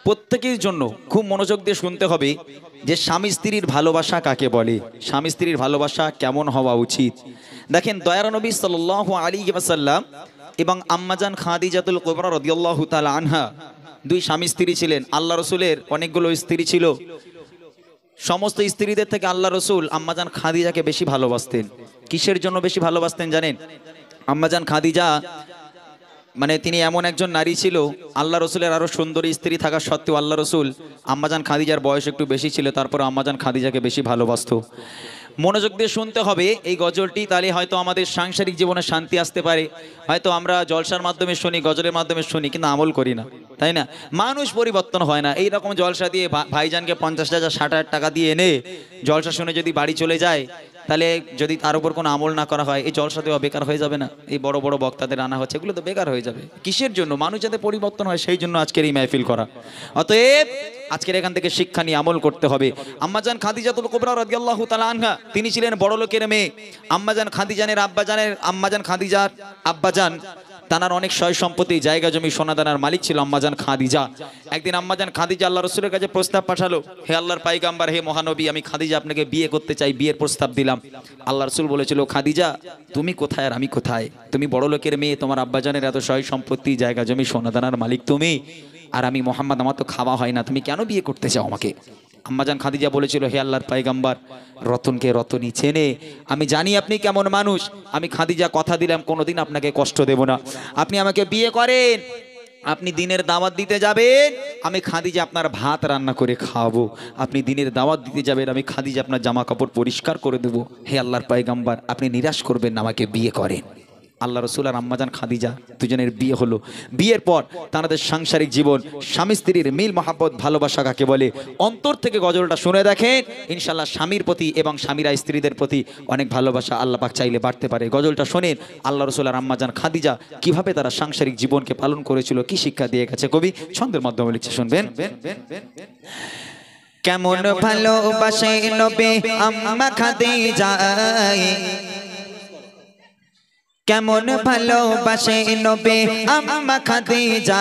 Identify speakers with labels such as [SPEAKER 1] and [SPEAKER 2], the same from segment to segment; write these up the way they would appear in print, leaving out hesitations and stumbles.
[SPEAKER 1] প্রত্যেকের জন্য খুব মনোযোগ দিয়ে শুনতে হবে যে স্বামী স্ত্রীর ভালোবাসা কাকে বলে, স্বামী স্ত্রীর ভালোবাসা কেমন হওয়া উচিত। দেখেন দয়ার নবী সাল্লাল্লাহু আলাইহি ওয়াসাল্লাম এবং আম্মাজান খাদিজাতুল কুবরা রাদিয়াল্লাহু তাআলা আনহা দুই স্বামী স্ত্রী ছিলেন। আল্লাহ রসুলের অনেকগুলো স্ত্রী ছিল, সমস্ত স্ত্রীদের থেকে আল্লাহ রসুল আম্মাজান খাদিজাকে বেশি ভালোবাসতেন। কিসের জন্য বেশি ভালোবাসতেন জানেন? আম্মাজান খাদিজা মানে তিনি এমন একজন নারী ছিল, আল্লাহ রসুলের আরো সুন্দরী স্ত্রী থাকা সত্ত্বেও আল্লাহ রসুল আম্মাজান খাদিজার বয়স একটু বেশি ছিল, তারপর আম্মাজান খাদিজাকে বেশি ভালোবাসতো। মনোযোগ দিয়ে শুনতে হবে এই গজলটি, তাহলে হয়তো আমাদের সাংসারিক জীবনে শান্তি আসতে পারে। হয়তো আমরা জলসার মাধ্যমে শুনি, গজলের মাধ্যমে শুনি, কিন্তু আমল করি না, তাই না? মানুষ পরিবর্তন হয় না। এই রকম জলসা দিয়ে ভাইজানকে 50,000 60,000 টাকা দিয়ে এনে জলসা শুনে যদি বাড়ি চলে যায়, তাহলে যদি তার উপর কোনো আমল না করা হয়, এই জলসা দেওয়া বেকার হয়ে যাবে না? এই বড় বড় বক্তাদের আনা হচ্ছে, এগুলো তো বেকার হয়ে যাবে। কিসের জন্য? মানুষ যাতে পরিবর্তন হয়, সেই জন্য আজকের এই মাহফিল করা। অতএব আজকের এখান থেকে শিক্ষা নিয়ে আমল করতে হবে। আম্মাজান খাদিজাতুল কুবরা রাদিয়াল্লাহু তাআলা আনহা তিনি ছিলেন বড় লোকের মেয়ে। আম্মাজান খাদিজার আব্বাজান তানার অনেক সয় সম্পত্তি, জায়গা জমি, সোনাদানার মালিক ছিল আম্মাজান খাদিজা। একদিন আম্মাজান খাদিজা আল্লাহ রসুলের কাছে প্রস্তাব পাঠালো, হে আল্লাহর পাইগাম্বার, হে মহানবী, আমি খাদিজা আপনাকে বিয়ে করতে চাই, বিয়ের প্রস্তাব দিলাম। আল্লাহ রসুল বলেছিল, খাদিজা তুমি কোথায় আর আমি কোথায়? তুমি বড় লোকের মেয়ে, তোমার আব্বাজানের এত সয় সম্পত্তি, জায়গা জমি, সোনাদানার মালিক তুমি, আর আমি মোহাম্মদ, আমার তো খাওয়া হয় না, তুমি কেন বিয়ে করতে চাও আমাকে? আম্মাজান খাদিজা বলেছিল, হে আল্লাহর পাইগাম্বার, রতনকে রতনই চেনে, আমি জানি আপনি কেমন মানুষ, আমি খাদিজা কথা দিলাম কোনোদিন আপনাকে কষ্ট দেব না। আপনি আমাকে বিয়ে করেন, আপনি দিনের দাওয়াত দিতে যাবেন, আমি খাদিজা আপনার ভাত রান্না করে খাওয়াবো। আপনি দিনের দাওয়াত দিতে যাবেন, আমি খাদিজা আপনার জামা কাপড় পরিষ্কার করে দেবো। হে আল্লাহর পাইগাম্বার, আপনি নিরাশ করবেন না, আমাকে বিয়ে করেন। আল্লাহ রসুল আর আম্মাজান খাদিজা দুজনের বিয়ে হলো। বিয়ের পর তাদের সাংসারিক জীবন, স্বামী স্ত্রীর মিল মহাব্বত ভালোবাসা কাকে বলে, অন্তর থেকে গজলটা শুনে দেখেন, ইনশাল্লাহ স্বামীর প্রতি এবং স্বামীরা স্ত্রীদের প্রতি অনেক ভালোবাসা আল্লাহ পাক চাইলে বাড়তে পারে। গজলটা শোনেন, আল্লাহ রসুল আর আম্মাজান খাদিজা কিভাবে তারা সাংসারিক জীবনকে পালন করেছিল, কি শিক্ষা দিয়ে গেছে কবি ছন্দের মাধ্যমে লিখছে, শুনবেন।
[SPEAKER 2] কেমন ভালোবাসে নবী আম্মা খাদিজা, কেমন ভালোবাসে নবী আম্মা খাদিজা,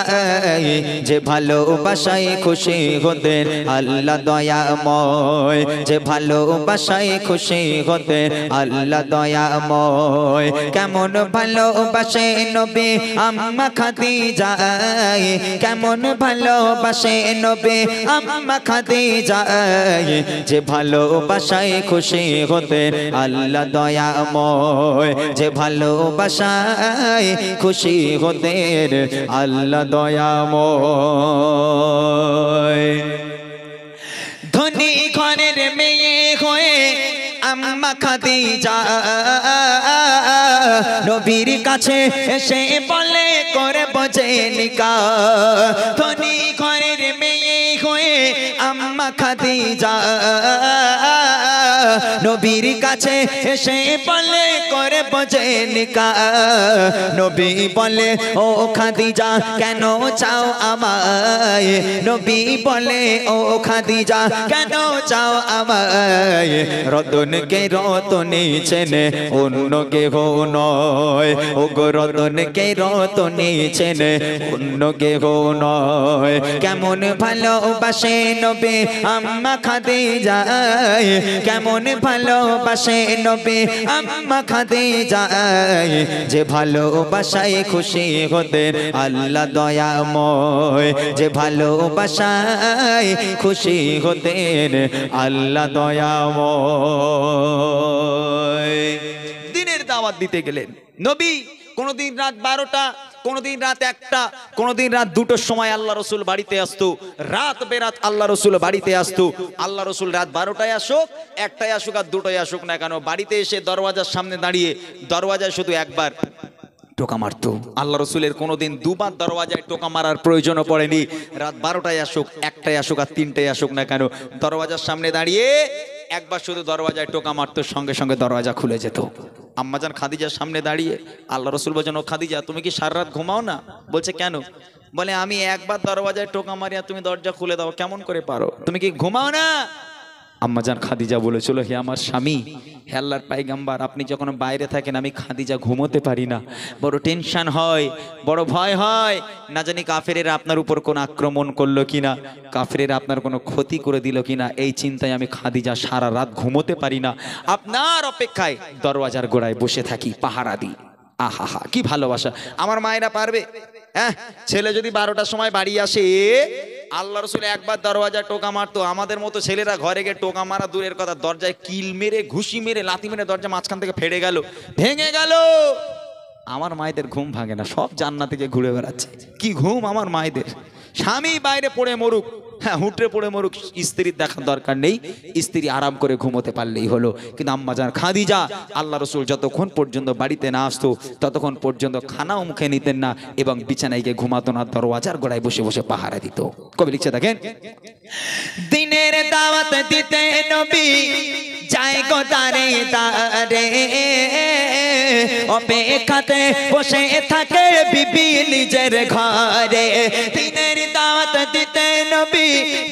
[SPEAKER 2] যে ভালোবাসায় খুশি হতেন আল্লাহ দয়াময়, যে ভালোবাসায় খুশি হতেন আল্লাহ দয়াময়। কেমন ভালোবাসে নবী আম্মা খাদিজা, কেমন ভালোবাসে নবী আম্মা খাদিজা, যে ভালোবাসায় খুশি হতেন আল্লাহ দয়াময়, যে ভালো বাসায় খুশি হতেন আল্লাহ দয়াময়। ধনী ঘরের মেয়ে হয়ে আম্মা খাদিজা নবীর কাছে এসে বলে করে বোঝে নিকাহ। ধনী ঘরের মেয়ে হয়ে আম্মা খাদিজা নবীর কাছে এসে বলে করে বোঝে নিকাহ। নবী বলে, ও খাদিজা কেন চাও আমায়? নবী বলে, ও খাদিজা কেন চাও আমায়? রতনকে রতনে চেনে অন্য কেহ নয়, ও গো রতনকে রতনে চেনে অন্য কেহ নয়। কেমন ভালোবাসে নবী আম্মা খাদিজা, কেমন ভালোবাসে নবী আম্মা খাদিজা, যে ভালোবাসায় খুশি হতেন আল্লাহ দয়াময়, যে ভালোবাসায় খুশি হতেন আল্লাহ দয়াময়।
[SPEAKER 1] দিনের দাওয়াত দিতে গেলেন নবী, কোনদিন রাত 12টা, কোনদিন রাত 1টা, কোনদিন রাত 2টোর সময় আল্লাহ রসুল বাড়িতে আসতো। রাত বেরাত আল্লাহ রসুল বাড়িতে আসতো। আল্লাহ রসুল রাত 12টায় আসুক, 1টায় আসুক আর 2টায় আসুক না কেন, বাড়িতে এসে দরওয়াজার সামনে দাঁড়িয়ে দরওয়াজায় শুধু একবার টোকা মারতো। আল্লাহ রসুলের কোনোদিন দুবার দরওয়াজায় টোকা মারার প্রয়োজনও পড়েনি। রাত 12টায় আসুক, 1টায় আসুক আর 3টায় আসুক না কেন, দরওয়াজার সামনে দাঁড়িয়ে একবার শুধু দরওয়াজায় টোকা মারতো, সঙ্গে সঙ্গে দরওয়াজা খুলে যেত। আম্মাজান খাদিজার সামনে দাঁড়িয়ে আল্লাহ রসুল বলছেন, ও খাদিজা তুমি কি সারা রাত ঘুমাও না? বলছে কেন? বলে, আমি একবার দরওয়াজায় টোকা মারি আর তুমি দরজা খুলে দাও, কেমন করে পারো? তুমি কি ঘুমাও না? আম্মাজান খাদিজা বলেছিল, হে আমার স্বামী, হে আল্লাহর পায়গাম্বার, আপনি যখন বাইরে থাকেন আমি খাদিজা ঘুমোতে পারি না, বড় টেনশন হয়, বড় ভয় হয়, না জানি কাফেরেরা আপনার উপর কোন আক্রমণ করলো কিনা, কাফেরেরা আপনার কোনো ক্ষতি করে দিল কিনা, এই চিন্তায় আমি খাদিজা সারা রাত ঘুমোতে পারি না, আপনার অপেক্ষায় দরওয়াজার গোড়ায় বসে থাকি, পাহারা দিই। আহা হা, কি ভালোবাসা! আমার মায়েরা পারবে? হ্যাঁ, ছেলে যদি 12টার সময় বাড়ি আসে, আল্লাহ রসুল একবার দরওয়াজা টোকা মারতো, আমাদের মতো ছেলেরা ঘরে গিয়ে টোকা মারা দূরের কথা, দরজায় কিল মেরে, ঘুষি মেরে, লাথি মেরে দরজা মাঝখান থেকে ফেড়ে গেল, ভেঙে গেল। আমার মায়েদের ঘুম ভাঙে না, সব জান্নাত থেকে ঘুরে বেড়াচ্ছে। কি ঘুম আমার মায়েদের! স্বামী বাইরে পড়ে মরুক, হ্যাঁ হুটরে পড়ে মরুক, স্ত্রীর দেখার দরকার নেই, স্ত্রী আরাম করে ঘুমোতে পারলেই হলো। কিন্তু আম্মাজান খাদিজা, আল্লাহ রসুল যতক্ষণ পর্যন্ত বাড়িতে না আসতো ততক্ষণ পর্যন্ত খানাও মুখে নিতেন না এবং বিছানায় গিয়ে ঘুমাতো না, দরওয়াজার গোড়ায় বসে বসে পাহারা দিত। কবি লিখছে দেখেন,
[SPEAKER 2] দিনের দাওয়াত দিতে নবী যায় গো দারে দারে, অপেক্ষাতে বসে থাকে বিবি নিজের ঘরে। দিনের দাওয়াত দিতে নবী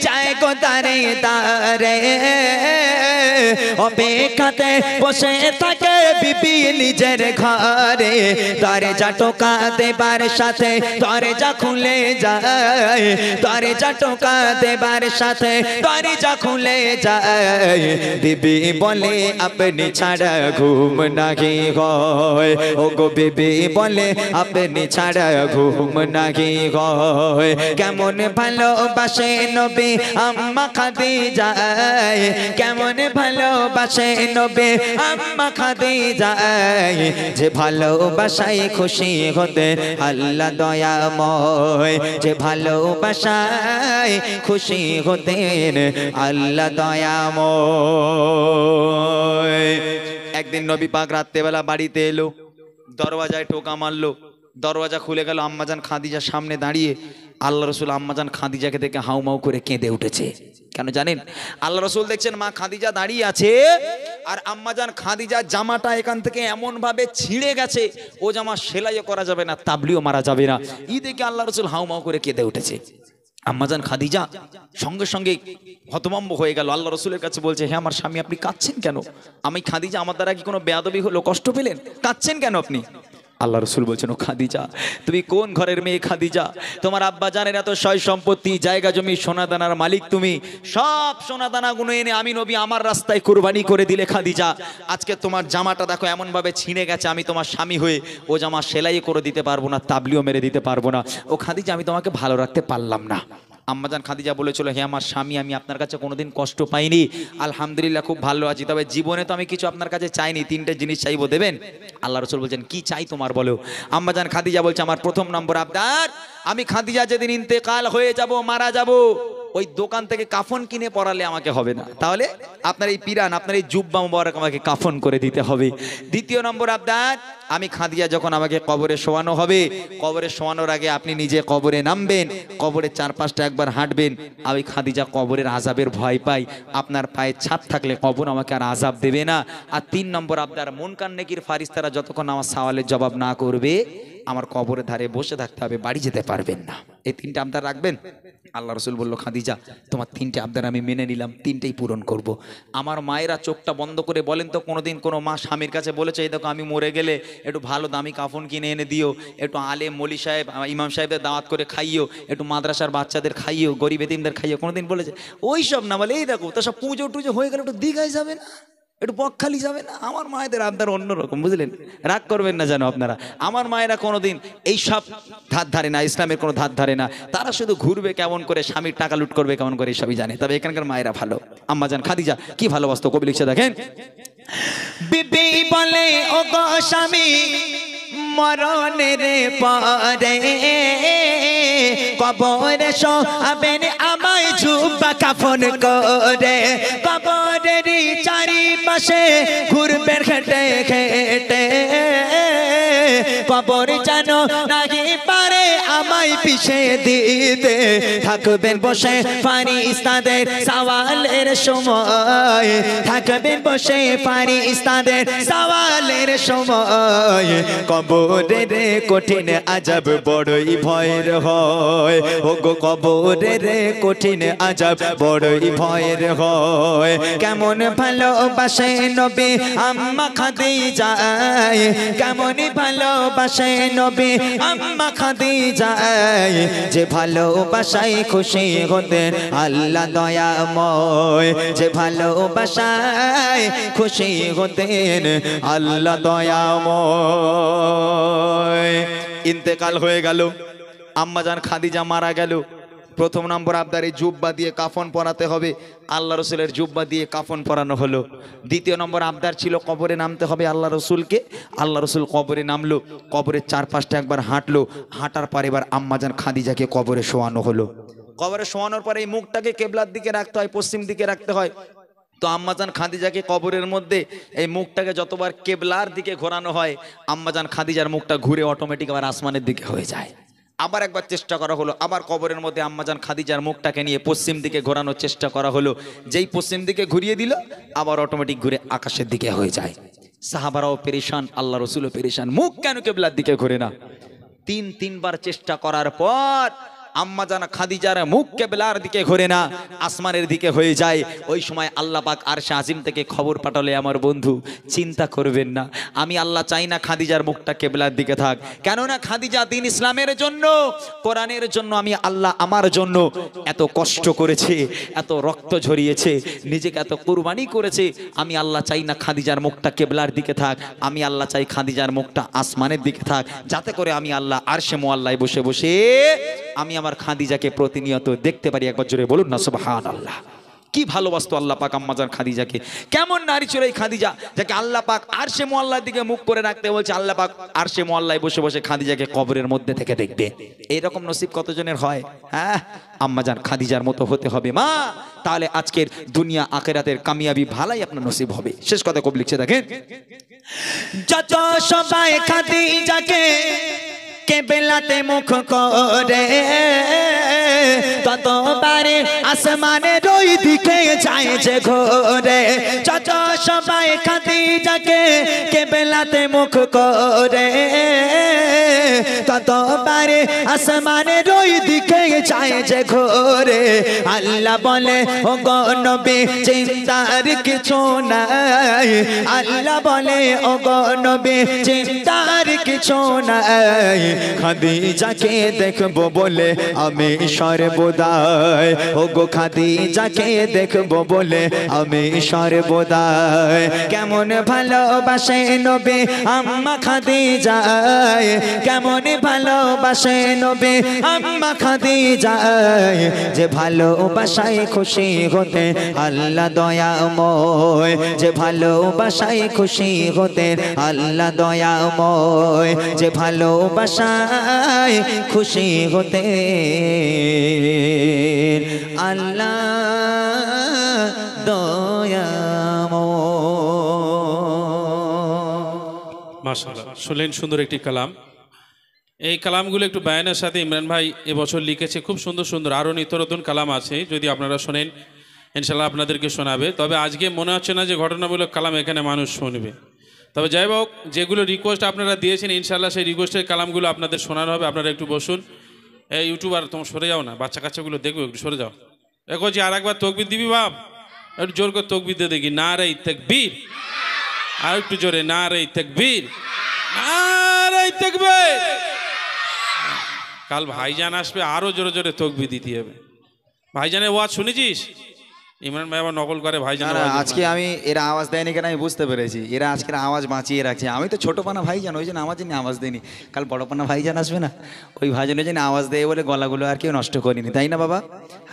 [SPEAKER 2] যায় গো দারে দারে, অপেক্ষাতে বসে থাকে বিবি নিজের ঘরে। দরজা টোকা দেবার সাথে দরজা খুলে যায়, দরজা টোকা দেবার সাথে দরজা খুলে যায়। বিবি বলে আপনি ছাড়া ঘুম নাহি হয়, ও গো বিবি বলে আপনি ছাড়া ঘুম নাহি হয়। কেমন ভালোবাসে নবী আম্মা খাদিজা, কেমন ভালোবাসে নবী আম্মা খাদিজা, যে ভালোবাসায় খুশি হতে আল্লাহ দয়াময়, যে ভালোবাসায় খুশি হতেন আল্লাহ দয়াময়।
[SPEAKER 1] একদিন নবী পাক রাত্রেবেলা বাড়িতে এলো, দরওয়াজায় টোকা মারলো, দরওয়াজা খুলে গেল, আম্মাজান খাদিজার সামনে দাঁড়িয়ে। আল্লাহ রসুল আম্মাজান খাদিজাকে দেখে হাউমাউ করে কেঁদে উঠেছে। কেন জানেন? আল্লাহ রসুল দেখছেন মা খাদিজা দাঁড়িয়ে আছে, আর আম্মাজান খাদিজার জামাটা এখান থেকে এমন ভাবে ছিঁড়ে গেছে, ও জামা সেলাইও করা যাবে না, তাবলিও মারা যাবে না। ই দেখে আল্লাহ রসুল হাউমাউ করে কেঁদে উঠেছে। আম্মাজান খাদিজা সঙ্গে সঙ্গে হতভম্ব হয়ে গেল, আল্লাহ রসুলের কাছে বলছে, হ্যাঁ আমার স্বামী আপনি কাঁদছেন কেন? আমি খাদিজা, আমার দ্বারা কি কোনো বেয়াদবি হলো, কষ্ট পেলেন, কাঁদছেন কেন আপনি? আল্লাহ রসুল বলছেন, ও খাদিজা, তুমি কোন ঘরের মেয়ে খাদিজা? তোমার আব্বা জানেন এত সয় সম্পত্তি, জায়গা জমি, সোনাদানার মালিক তুমি, সব সোনাদানাগুলো এনে আমি নবী আমার রাস্তায় কুরবানি করে দিলে খাদিজা। আজকে তোমার জামাটা দেখো এমন ভাবে ছিঁড়ে গেছে, আমি তোমার স্বামী হয়ে ও জামা সেলাই করে দিতে পারবো না, তাবলিও মেরে দিতে পারবো না। ও খাদিজা, আমি তোমাকে ভালো রাখতে পারলাম না। আম্মাজান খাদিজা বলেছিল, হে আমার স্বামী, আমি আপনার কাছে কোনোদিন কষ্ট পাইনি, আলহামদুলিল্লাহ খুব ভালো আছি, তবে জীবনে তো আমি কিছু আপনার কাছে চাইনি, 3টে জিনিস চাইবো, দেবেন? আল্লাহ রসুল বলছেন, কি চাই তোমার বলো? আম্মাজান খাদিজা বলছে, আমার প্রথম নম্বর আবদার, আমি খাদিজা যেদিন ইন্তেকাল হয়ে যাব, মারা যাব, ওই দোকান থেকে কাফন কিনে পরালে আমাকে হবে না, তাহলে আপনার এই পিরান, আপনার এই জুব্বা মুবারক আমাকে কাফন করে দিতে হবে। দ্বিতীয় নম্বর আবদার, আমি খাদিজা যখন আমাকে কবরে শোয়ানো হবে, কবরে শোয়ানোর আগে আপনি নিজে কবরে নামবেন, কবরের 4-5টা একবার হাঁটবেন। আমি খাদিজা কবরের আযাবের ভয় পাই, আপনার পায়ে ছাপ থাকলে কবর আমাকে আর আযাব দেবে না। আর 3 নম্বর আবদার, মুনকার নেকির ফারিস্তারা যতক্ষণ আমার সওয়ালের জবাব না করবে, আমার কবরের ধারে বসে থাকতে হবে, বাড়ি যেতে পারবেন না। এই 3টে আবদার রাখবেন। আল্লাহ রসুল বলল, খাদিজা তোমার 3টে আবদার আমি মেনে নিলাম, 3টেই পূরণ করব। আমার মায়েরা চোখটা বন্ধ করে বলেন তো, কোনোদিন কোনো মা স্বামীর কাছে বলেছে, এই দেখো আমি মরে গেলে একটু ভালো দামি কাফন কিনে এনে দিও, একটু আলেম মলি সাহেব ইমাম সাহেবদের দাওয়াত করে খাইও, একটু মাদ্রাসার বাচ্চাদের খাইও, গরিব এতিমদের খাইও, কোনোদিন বলেছে? ওই সব না, বলে এই দেখো তো সব পুজো টুজো হয়ে গেলে একটু দীঘায় যাবে না, একটু বকখালি যাবে না। আমার মায়েদের আবদার অন্যরকম, বুঝলেন? রাগ করবেন না যেন আপনারা। আমার মায়েরা কোনোদিন এই সব ধার ধারে না, ইসলামের কোনো ধার ধারে না, তারা শুধু ঘুরবে কেমন করে, স্বামীর টাকা লুট করবে কেমন করে, সবই জানে। তবে এখানকার মায়েরা ভালো। আম্মাজান খাদিজা কি ভালোবাসতো, কবি লিখছে দেখেন,
[SPEAKER 2] বিবি বলে, ও গো স্বামী মরণের পরে কবরে শোয়াবেন আমায় জুব্বা কাফন করে, কবরের চারিপাশে ঘুরবেন হেঁটে হেঁটে, কবর যেন নাহি পারে আমায় আমায় পিছে দিতে থাকবেন বসে ফারিস্তাদের সওয়ালের সময়, থাকবেন বসে ফারিস্তাদের সওয়ালের সময়। কবরের কঠিন আযাব বড়ই ভয়ের হয়, ও গো কবরের কঠিন আযাব বড়ই ভয়ের হয়। কেমন ভালোবাসে নবী আম্মা খাদিজা, কেমন ভালোবাসে নবী আম্মা খাদিজা, যে ভালোবাসায় খুশি হতেন আল্লাহ দয়াময়, যে ভালোবাসায় খুশি হতেন আল্লাহ দয়াময়।
[SPEAKER 1] ইন্তেকাল হয়ে গেল, আম্মাজান খাদিজা মারা গেল। প্রথম নম্বর আবদারে জুব্বা দিয়ে কাফন পরাতে হবে, আল্লাহ রসুলের জুব্বা দিয়ে কাফন পরানো হলো। দ্বিতীয় নম্বর আবদার ছিল কবরে নামতে হবে আল্লাহ রসুলকে, আল্লাহ রসুল কবরে নামলো, কবরের চারপাশটা একবার হাঁটলো, হাঁটার পর এবার আম্মাজান খাদিজাকে কবরে শোয়ানো হলো। কবরে শোয়ানোর পরে এই মুখটাকে কেবলার দিকে রাখতে হয়, পশ্চিম দিকে রাখতে হয়। তো আম্মাজান খাদিজাকে কবরের মধ্যে এই মুখটাকে যতবার কেবলার দিকে ঘোরানো হয়, আম্মাজান খাদিজার মুখটা ঘুরে অটোমেটিক আবার আসমানের দিকে হয়ে যায়। আবার একবার চেষ্টা করা হলো, আবার কবরের মধ্যে আম্মাজান খাদিজার মুখটাকে নিয়ে পশ্চিম দিকে ঘোরানোর চেষ্টা করা হলো। যেই পশ্চিম দিকে ঘুরিয়ে দিল, আবার অটোমেটিক ঘুরে আকাশের দিকে হয়ে যায়। সাহাবারাও পেরেশান, আল্লাহ রসুলও পেরেশান, মুখ কেন কেবলার দিকে ঘুরে না? তিনবার চেষ্টা করার পর আম্মাজান খাদিজার মুখ কেবলার দিকে ঘোরে না, আসমানের দিকে হয়ে যায়। ওই সময় আল্লাহ পাক আরশে আজিম থেকে খবর পাঠালে, আমার বন্ধু চিন্তা করবেন না, আমি আল্লাহ চাই না খাদিজার মুখটা কেবলার দিকে থাক। কেননা খাদিজা দিন ইসলামের জন্য, কোরআনের জন্য আমি আল্লাহ আমার জন্য এত কষ্ট করেছে, এত রক্ত ঝরিয়েছে, নিজেকে এত কুরবানি করেছে। আমি আল্লাহ চাই না খাদিজার মুখটা কেবলার দিকে থাক, আমি আল্লাহ চাই খাদিজার মুখটা আসমানের দিকে থাক, যাতে করে আমি আল্লাহ আরশে মুআল্লায় বসে বসে আমি আমার খাদিজাকে প্রতিনিয়ত দেখতে পারি। একবার জোরে বলুন না সুবহানাল্লাহ। কি ভালোবাসতো আল্লাহ পাক আম্মাজান খাদিজাকে, কেমন নারী ছিল এই খাদিজা, যাকে আল্লাহ পাক আরশে মুআল্লার দিকে মুখ করে রাখতে বলছে। আল্লাহ পাক আরশে মুআল্লায় বসে বসে খাদিজাকে কবরের মধ্যে থেকে দেখবে। এইরকম নসিব কতজনের হয়? হ্যাঁ, আম্মাজান খাদিজার মতো হতে হবে মা, তাহলে আজকের দুনিয়া আখিরাতের কামিয়াবি ভালাই আপনার নসিব হবে। শেষ কথা কবি লিখছে, দেখেন,
[SPEAKER 2] যত সবাই খাদিজাকে কেবলাতে মুখ করে, ততবারে আসমানের ওই দিকে যায় যে ঘোরে। যত সবাই খাদিজাকে কেবলাতে মুখ করে, ততবারে আসমানের ওই দিকে যায় যে ঘোরে। আল্লাহ বলে, ও গো নবী চিন্তার কিছু নাই, আল্লাহ বলে, ও গো নবী চিন্তার কিছু নাই। খাদিজাকে দেখবো বলে আমি সর্বদাই, ও গো খাদিজাকে দেখবো বলে আমি সর্বদাই। কেমন ভালোবাসে নবী আম্মা খাদিজা, কেমন ভালোবাসে নবী আম্মা খাদিজা, যে ভালোবাসায় খুশি হতে আল্লাহ দয়াময়, যে ভালোবাসায় খুশি হতে আল্লাহ দয়াময়, যে ভালোবাসায় খুশি হতে আল্লাহ দয়াময়।
[SPEAKER 3] মাশাআল্লাহ, শুনলেন সুন্দর একটি কালাম। এই কালামগুলো একটু বায়ানের সাথে ইমরান ভাই এবছর লিখেছে, খুব সুন্দর সুন্দর আরও নিত্য নতুন কালাম আছে, যদি আপনারা শোনেন ইনশাল্লাহ আপনাদেরকে শোনাবে। তবে আজকে মনে হচ্ছে না যে ঘটনামূলক কালাম এখানে মানুষ শুনবে। তবে যাই হোক, যেগুলো রিকোয়েস্ট আপনারা দিয়েছেন ইনশাল্লাহ সেই রিকোয়েস্টের কালামগুলো আপনাদের শোনানো হবে। আপনারা একটু বসুন। এই ইউটিউবার তোমার সরে যাও না, বাচ্চা কাচ্চাগুলো দেখবে, একটু সরে যাও। দেখো যে আর একবার তকবির দিবি বাপ, একটু জোর করে তকবির দিয়ে দেখি, নারে তাকবীর, আর একটু জোরে, নারে তাকবীর, নারে তাকবীর। কাল ভাইজান আসবে, আরো জোরে জোরে তকবির দিতে হবে। ভাইজানের ওয়াজ শুনেছিস? ইমরান ভাই আবার নকল করে ভাইজান।
[SPEAKER 1] আজকে আমি এরা আওয়াজ দেয়নি কেন আমি বুঝতে পেরেছি, এরা আজকের আওয়াজ বাঁচিয়ে রাখছে। আমি তো ছোটোপানা ভাইজান, ওই জন্য আমার জন্য আওয়াজ দেয়নি। কাল বড়পানা ভাইজান আসবে না, ওই ভাইজানের জন্য আওয়াজ দেয় বলে গলাগুলো আর কেউ নষ্ট করিনি, তাই না বাবা?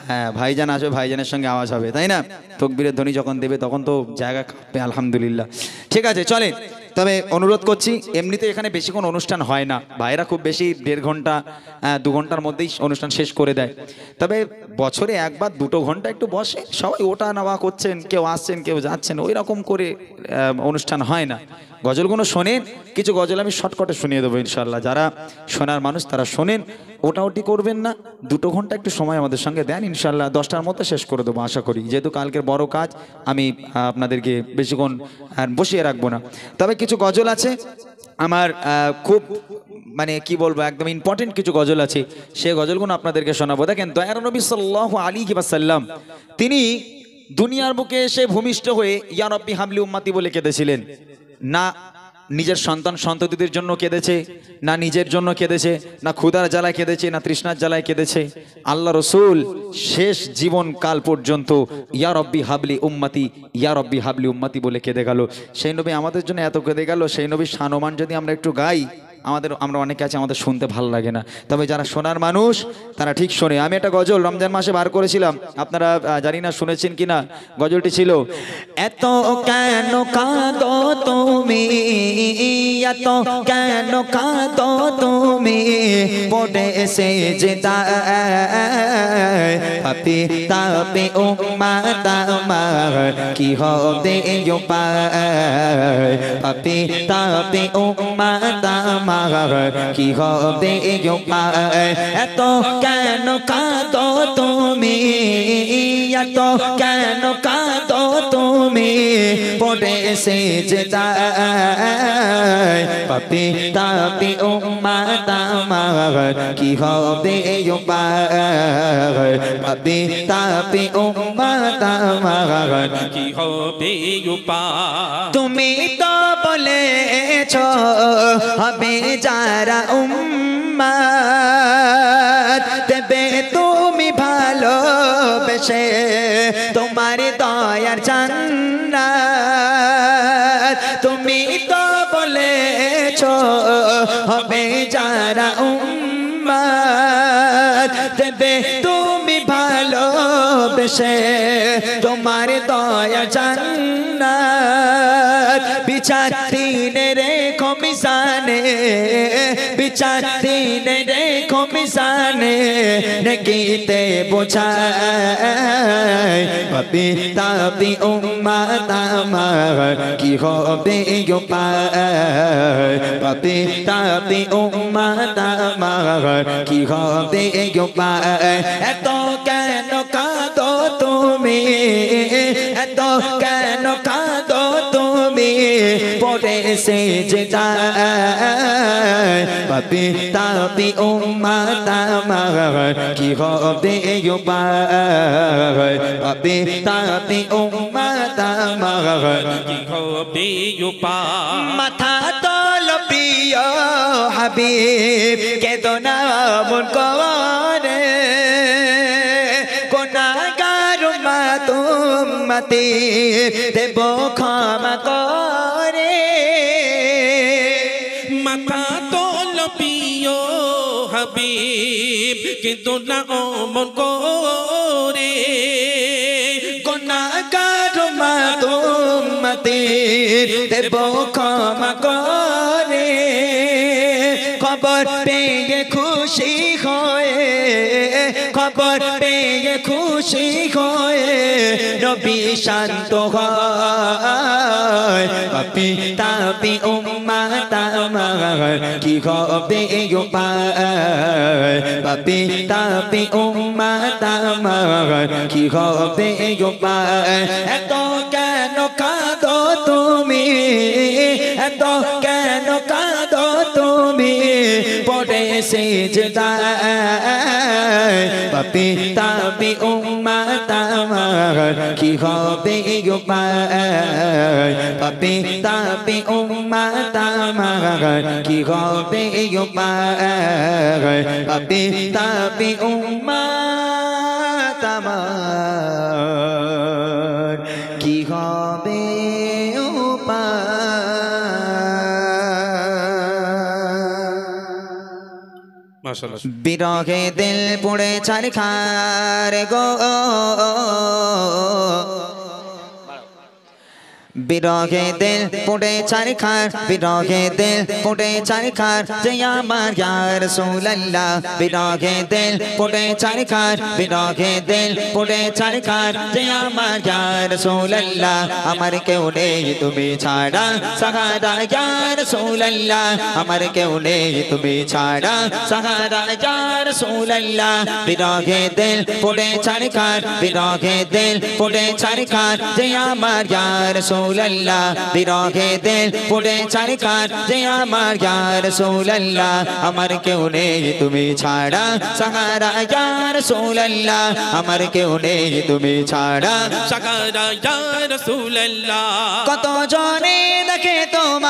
[SPEAKER 1] হ্যাঁ, ভাইজান আসবে, ভাইজানের সঙ্গে আওয়াজ হবে, তাই না? তকবীরের ধ্বনি যখন দেবে তখন তো জায়গা কাঁপবে। আলহামদুলিল্লাহ। ঠিক আছে, চলেন। তবে অনুরোধ করছি, এমনিতে এখানে বেশিক্ষণ অনুষ্ঠান হয় না, ভাইরা খুব বেশি 1.5 ঘন্টা 2 ঘন্টার মধ্যেই অনুষ্ঠান শেষ করে দেয়। তবে বছরে 1 বা 2 ঘন্টা একটু বসে, সবাই ওটা নেওয়া করছেন, কেউ আসছেন কেউ যাচ্ছেন, ওই রকম করে অনুষ্ঠান হয় না। গজলগুলো শোনেন, কিছু গজল আমি শর্টকাটে শুনিয়ে দেবো ইনশাল্লাহ। যারা শোনার মানুষ তারা শোনেন, ওটি করবেন না। 2 ঘন্টা একটু সময় আমাদের সঙ্গে দেন, ইনশাল্লাহ 10টার মধ্যে শেষ করে দেবো আশা করি। যেহেতু কালকের বড় কাজ, আমি আপনাদেরকে বেশিক্ষণ বসিয়ে রাখবো না। তবে কিছু গজল আছে আমার, খুব মানে কি বলবো, একদম ইম্পর্টেন্ট কিছু গজল আছে, সেই গজলগুলো আপনাদেরকে শোনাবো। দেখেন, দয়ার নবী সাল্লাল্লাহু আলাইহি ওয়াসাল্লাম তিনি দুনিয়ার বুকে এসে ভূমিষ্ঠ হয়ে ইয়া রব্বি হাবলি উম্মতি বলে কেঁদেছিলেন। না নিজের সন্তান সন্ততিদের জন্য কেঁদেছে, না নিজের জন্য কেঁদেছে, না ক্ষুধার জ্বালায় কেঁদেছে, না তৃষ্ণার জ্বালায় কেঁদেছে। আল্লাহ রসুল শেষ জীবনকাল পর্যন্ত ইয়া রব্বি হাবলি উম্মতি, ইয়া রব্বি হাবলি উম্মতি বলে কেঁদে গেল। সেই নবী আমাদের জন্য এত কেঁদে গেল, সেই নবীর শানমান যদি আমরা একটু গাই, আমরা অনেকে আছে আমাদের শুনতে ভালো লাগে না, তবে যারা শোনার মানুষ তারা ঠিক শোনে। আমি একটা গজল রমজান মাসে বার করেছিলাম, আপনারা জানি না শুনেছেন কিনা। গজলটি ছিল,
[SPEAKER 2] এত কেন কাঁদো তুমি, এত কেন কাঁদো তুমি, পড়ে সেজদায় পাপি তাপে উম্মত আমার কি হবে উপায়, পাপি তাপে উম্মত আমার কি হবে উপায়। এত কেন কাঁদো তুমি, এত কেন কাঁদো তুমি, পড়ে সেজদায় পাপি তাপি উম্মত আমার কি হবে উপায়, পাপি তাপি উম্মত আমার
[SPEAKER 3] কি হবে উপায়।
[SPEAKER 2] তুমি তো বলেছ হবে যারা উম্মত, দেবে তুমি ভালোবেসে তোমার দয়ার জান্নাত। তুমি তো বলেছ হবে যারা উম্মত, দেবে তুমি ভালোবেসে তোমার দয়ার জান্নাত। বিচার দিনে রেখো মিজানে, বিচার দিনে রেখো মিজানে, নেকিতে বোঝায় পাপি তাপি উম্মত আমার কি হবে উপায়, পাপি তাপি উম্মত আমার কি হবে উপায়। এত কেন কাঁদো তুমি, এত কেন কাঁদো তুমি, পড়ে সেজদায় পাপি তাপি উম্মত আমার কি হবে উপায়, পাপি তাপি উম্মত আমার
[SPEAKER 3] কি হবে উপায়।
[SPEAKER 2] মাথা তোল প্রিয় হাবিব, কেঁদো না মন করে, গুনাহগার উম্মত উম্মতি দেব ক্ষমা করে।
[SPEAKER 3] মাথা তোল প্রিয় হাবিব, কিন্তু না অমন করে,
[SPEAKER 2] গুনাহগার উম্মত উম্মতি দেব ক্ষমা করে। খবর পেয়ে খুশি হয়ে, খবর পেয়ে খুশি হয়ে নবী শান্ত হয় পাপি তাপি উম্মত আমার কি হবে উপায়, পাপি তাপি উম্মত আমার কি হবে উপায়। এত কেন কাঁদো তুমি, এত কেন কাঁদো তুমি, পড়ে সেজদায় পাপি তাপি উম্মত আমার কি হবে উপায়, পাপি তাপি উম্মত আমার কি হবে উপায়, পাপি তাপি উম্মত আমার কি হবে
[SPEAKER 3] মাশাআল্লাহ।
[SPEAKER 2] বিরহে দিল পুড়ে ছারখার গো, বিরহে দিল পুড়ে চারখার বিরহে দিল পুড়ে চারখার যে আমার ইয়া রাসূলুল্লাহ বিরহে দিল পুড়ে চারখার বিরহে দিল পুড়ে চারখার যে আমার ইয়া রাসূলুল্লাহ আমার কেউ নেই তুমি ছাড়া সাহারা ইয়া রাসূলুল্লাহ আমার কেউ নেই তুমি ছাড়া সাহারা ইয়া রাসূলুল্লাহ বিরহে দিল পুড়ে চারখার বিরহে দিল পুড়ে চারখার যে আমার ইয়া রাসূলুল্লাহ বিরহে দিল পুড়ে চারখার যে আমার ইয়া রাসূলুল্লাহ আমার কেউ নেই তুমি ছাড়া সাহারা ইয়া রাসূলুল্লাহ আমার কেউ নেই তুমি ছাড়া
[SPEAKER 3] সাহারা ইয়া রাসূলুল্লাহ
[SPEAKER 2] কত জনে দেখে তোমায়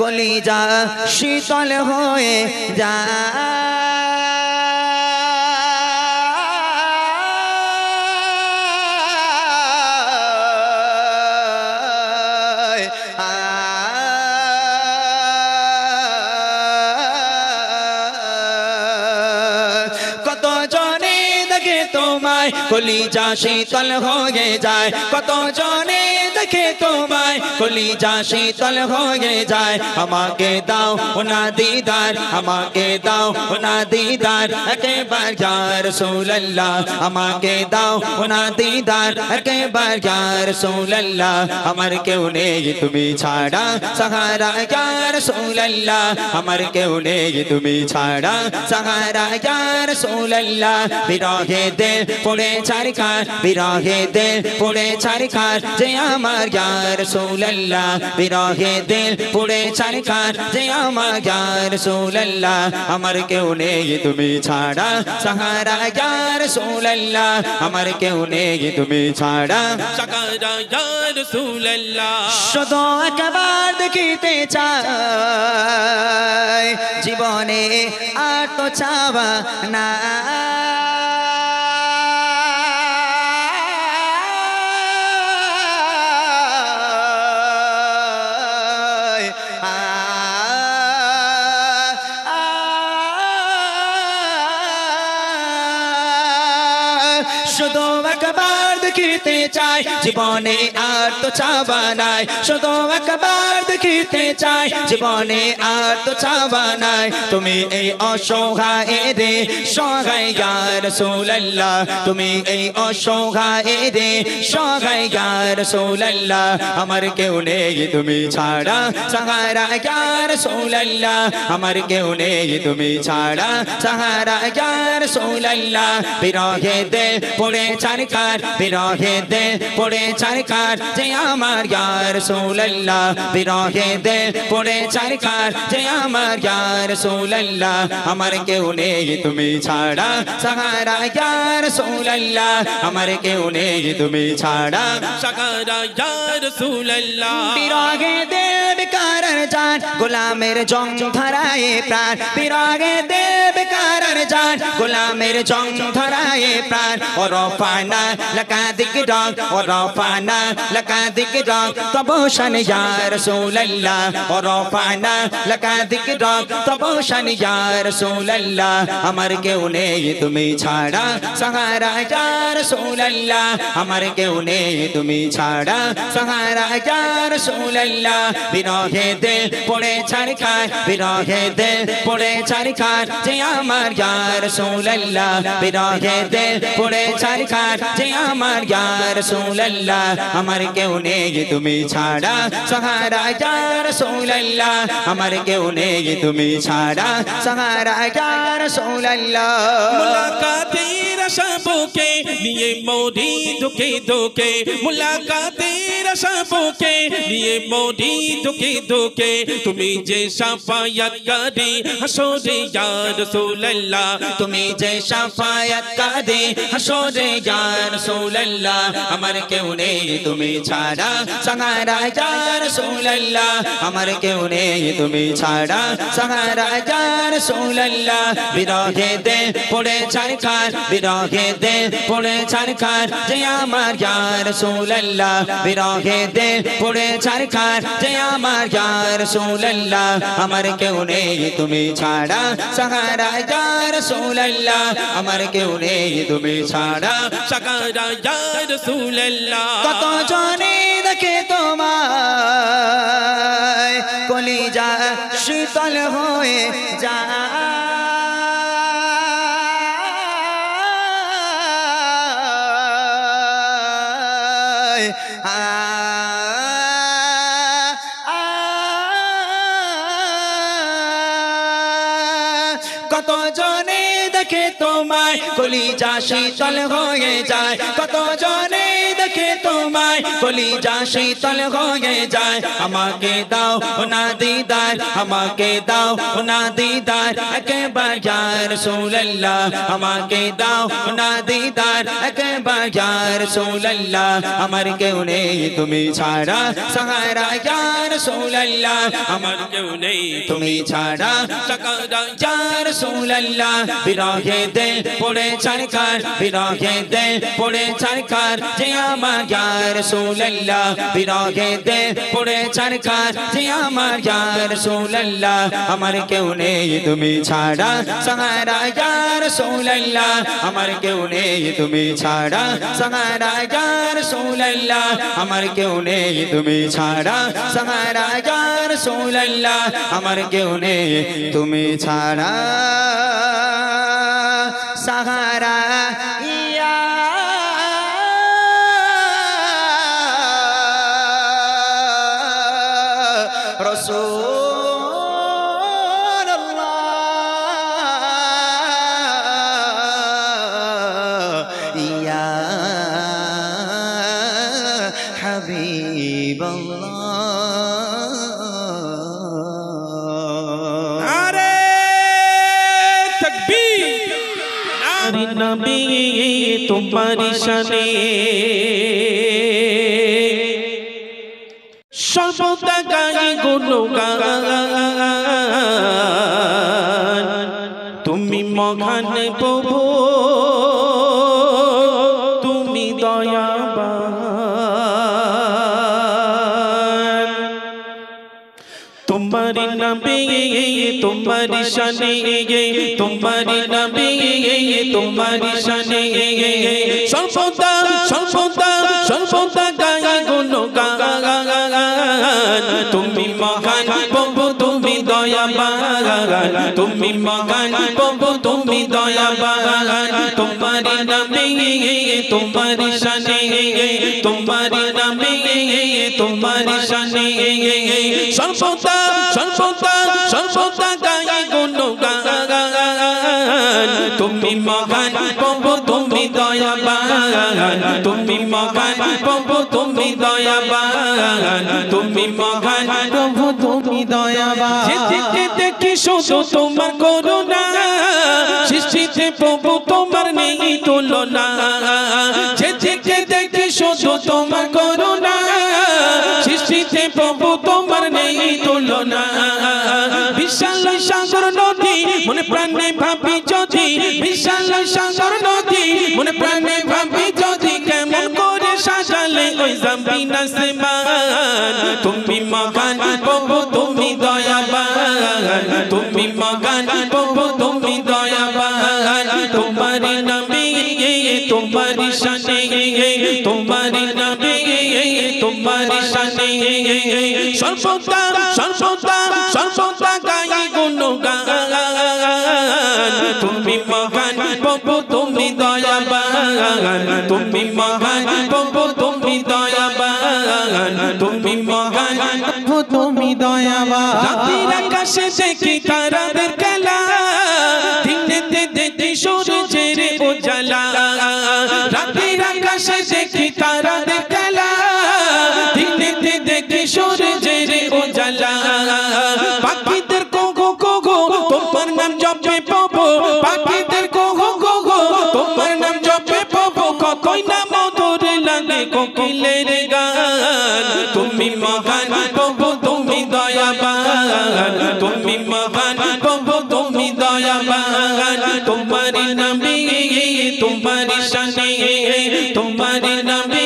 [SPEAKER 2] কলিজা শীতল হয়ে যায় কত জনে দেখে তোমায় কলিজা শীতল হয়ে যায় কত জনে দেখে তোমায় কলিজা শীতল হয়ে যায় আমাকে দাও ওনা দিদার আমাকে দাও ওনা দিদার একবার ইয়া রাসূলুল্লাহ আমাকে দাও ওনা দিদার একবার ইয়া রাসূলুল্লাহ আমার কেউ নেই তুমি ছাড়া সাহারা ইয়া রাসূলুল্লাহ আমার কেউ নেই তুমি ছাড়া সাহারা ইয়া রাসূলুল্লাহ বিরহে দিল পুড়ে চারখার বিরহে দিল পুড়ে চারখার যে আমার ইয়া রাসূলুল্লাহ বিরহে দিল পুড়ে চারখার যে আমার ইয়া রাসূলুল্লাহ আমার কেউ নেই তুমি ছাড়া সাহারা ইয়া রাসূলুল্লাহ আমার কেউ নেই তুমি ছাড়া
[SPEAKER 3] সাহারা ইয়া রাসূলুল্লাহ
[SPEAKER 2] শুধু একবার দেখিতে চাই জীবনে আর তো চাওয়া না শুধু একবার দেখিতে চাই জীবনে আর তো চাওয়া নাই শুধু একবার দেখিতে চাই জীবনে আর তো চাওয়া নাই তুমি এই অসহায় রে সহায় ইয়া রাসূলুল্লাহ তুমি এই অসহায় রে সহায় ইয়া রাসূলুল্লাহ আমার কেউ নেই তুমি ছাড়া সাহারা ইয়া রাসূলুল্লাহ আমার কেউ নেই তুমি ছাড়া সাহারা ইয়া রাসূলুল্লাহ বিরহে দিল পুড়ে চারখার বিরহে দিল পুড়ে চারখার যে আমার ইয়া রাসূলুল্লাহ বিরহে দিল পুড়ে চারখার যে আমার ইয়া রাসূলুল্লাহ আমার কেউ নেই তুমি ছাড়া সাহারা ইয়া রাসূলুল্লাহ আমার কেউ নেই তুমি ছাড়া
[SPEAKER 3] সাহারা ইয়া রাসূলুল্লাহ
[SPEAKER 2] বিরহে দিল বেকারার জান গোলামের জং ধরায়ে প্রাণ বিরহে দিল বেকারার জান গোলামের জং ধরায়ে প্রাণ ورفعنا لك ذكرك ورفعنا لك ذكرك طبوشا يا رسول الله ورفعنا لك ذكرك طبوشا يا رسول الله আমার কেউ নেই তুমি ছাড়া সাহারা ইয়া রাসূলুল্লাহ আমার কেউ নেই তুমি ছাড়া সাহারা ইয়া রাসূলুল্লাহ বিরহে দিল পুড়ে চারখার বিরহে দিল পুড়ে চারখার যে আমার ইয়া রাসূলুল্লাহ বিরহে দিল পুড়ে চারখার যে আমার ইয়া রাসূলুল্লাহ আমার কেউ নেই তুমি ছাড়া সাহারা ইয়া রাসূলুল্লাহ আমার কেউ নেই তুমি ছাড়া সাহারা ইয়া রাসূলুল্লাহ
[SPEAKER 3] মুলাকাতের আশাবুকে নিয়ে মোদি দুকে দুকে মুলাকাতের আশাবুকে নিয়ে মোদি দুকে দুকে তুমি যে শাফায়াতকারী হাসরে ইয়া রাসূলুল্লাহ
[SPEAKER 2] তুমি যে শাফায়াতকারী হাসরে ইয়া রাসূলুল্লাহ আমার কেউ নেই তুমি ছাড়া সাহারা ইয়া রাসূলুল্লাহ আমার কেউ নেই তুমি ছাড়া সাহারা ইয়া রাসূলুল্লাহ বিরহে দিল পুড়ে চারখার বিরহে দিল পুড়ে চারখার যে আমার ইয়া রাসূলুল্লাহ বিরহে বিরহে দিল পড়ে ছারখার যে আমার ইয়া রাসূলুল্লাহ আমার কেউ নেই তুমি ছাড়া সাহারা ইয়া রাসূলুল্লাহ আমার কেউ নেই তুমি ছাড়া
[SPEAKER 3] সাকারা ইয়া রাসূলুল্লাহ
[SPEAKER 2] কত জনে দেখে তোমায় কলিজা শীতল হয়ে যায় কত জনে দেখে তোমায় কলিজা শীতল হয়ে যায় কত জনে দেখে তোমায় কলিজা শীতল হয়ে যায় আমাকে দাও না দিদার আমাকে দাও না দিদার একবার ইয়া রাসূলুল্লাহ আমাকে দাও না দিদার একবার ইয়া রাসূলুল্লাহ আমার কেউ নেই তুমি ছাড়া সাহারা ইয়া রাসূলুল্লাহ আমার
[SPEAKER 3] কেউ নেই
[SPEAKER 2] তুমি ছাড়া
[SPEAKER 3] সাকারা
[SPEAKER 2] ইয়া রাসূলুল্লাহ বিরহে দিল পড়ে ছারখার বিরহে দিল পড়ে ছারখার যে আমার ইয়া রাসূলুল্লাহ বিরহে দিল পড়ে ছারখার যে আমার ইয়া রাসূলুল্লাহ আমার কেউ নেই তুমি ছাড়া সাহারা ইয়া রাসূলুল্লাহ আমার কেউ নেই তুমি ছাড়া সাহারা ইয়া রাসূলুল্লাহ আমার কেউ নেই তুমি ছাড়া সাহারা ইয়া রাসূলুল্লাহ আমার কেউ নেই তুমি ছাড়া সাহারা ইয়া রাসূলুল্লাহ ইয়া হাবিবাল্লাহ
[SPEAKER 3] আরে তাকবীর নারে নবী তোমারি শানে সর্বদা গাই গুণগান তুমি মহান প্রভু তুমি দয়াবান तुम्हारी नबी तुम्हारी शाने तुम्हारी नबी तुम्हारी शाने सर्वदा सर्वदा सर्वदा गाय गुणगान তুমি মহান প্রভু তুমি দয়াবান তুমি মহান প্রভু তুমি দয়াবান তোমারি নবী তোমারি শানে তোমারি নবী তোমারি শানে সর্বদা সর্বদা সর্বদা গায় গুণগান তুমি মহান প্রভু তুমি দয়াবান তুমি মহান প্রভু তুমি দয়াবান তুমি মহান প্রভু তুমি দয়াবান যেতে দেখি শুধু তোমার করুণা সৃষ্টিতে প্রভু তোমার নেই তুলনা যেতে দেখি শুধু তোমার করুণা সৃষ্টিতে প্রভু তোমার নেই তুলনা বিশাল সাগর নদী মনে প্রাণে ভাবি যদি বিশাল সাগর নদী মনে প্রাণে ভাবি যদি কেমন করে সাজালে ওই জমিন আসমান তুমি মহান প্রভু তুমি দয়াবান তুমি মহান প্রভু তুমি দয়াবান তোমারি নবী তোমারি শানে তোমারি নবী তোমারি শানে সর্বদা সর্বদা সর্বদা গাই গুণগান তুমি মহান প্রভু তুমি দয়াবান তুমি মহান প্রভু তুমি দয়াবান তুমি মহান প্রভু তুমি দয়াবান রাতের আকাশে দেখি তারাদের খেলা দিনেতে দেখি সূর্যের উজালা রাতের আকাশে দেখি তারাদের খেলা দিনেতে দেখি সূর্যের উজালা পাখিদের কোগো কোগো তোমার নাম জপে পাবো পাখিদের কোগো কোগো তোমার নাম জপে পাবো কতই না মধুর লাগে কোকিলের গান তুমি মহান প্রভু তুমি দয়াবান তুমি মহান প্রভু তুমি দয়াবান তোমারি নবী তোমারি শানে তোমারি নবী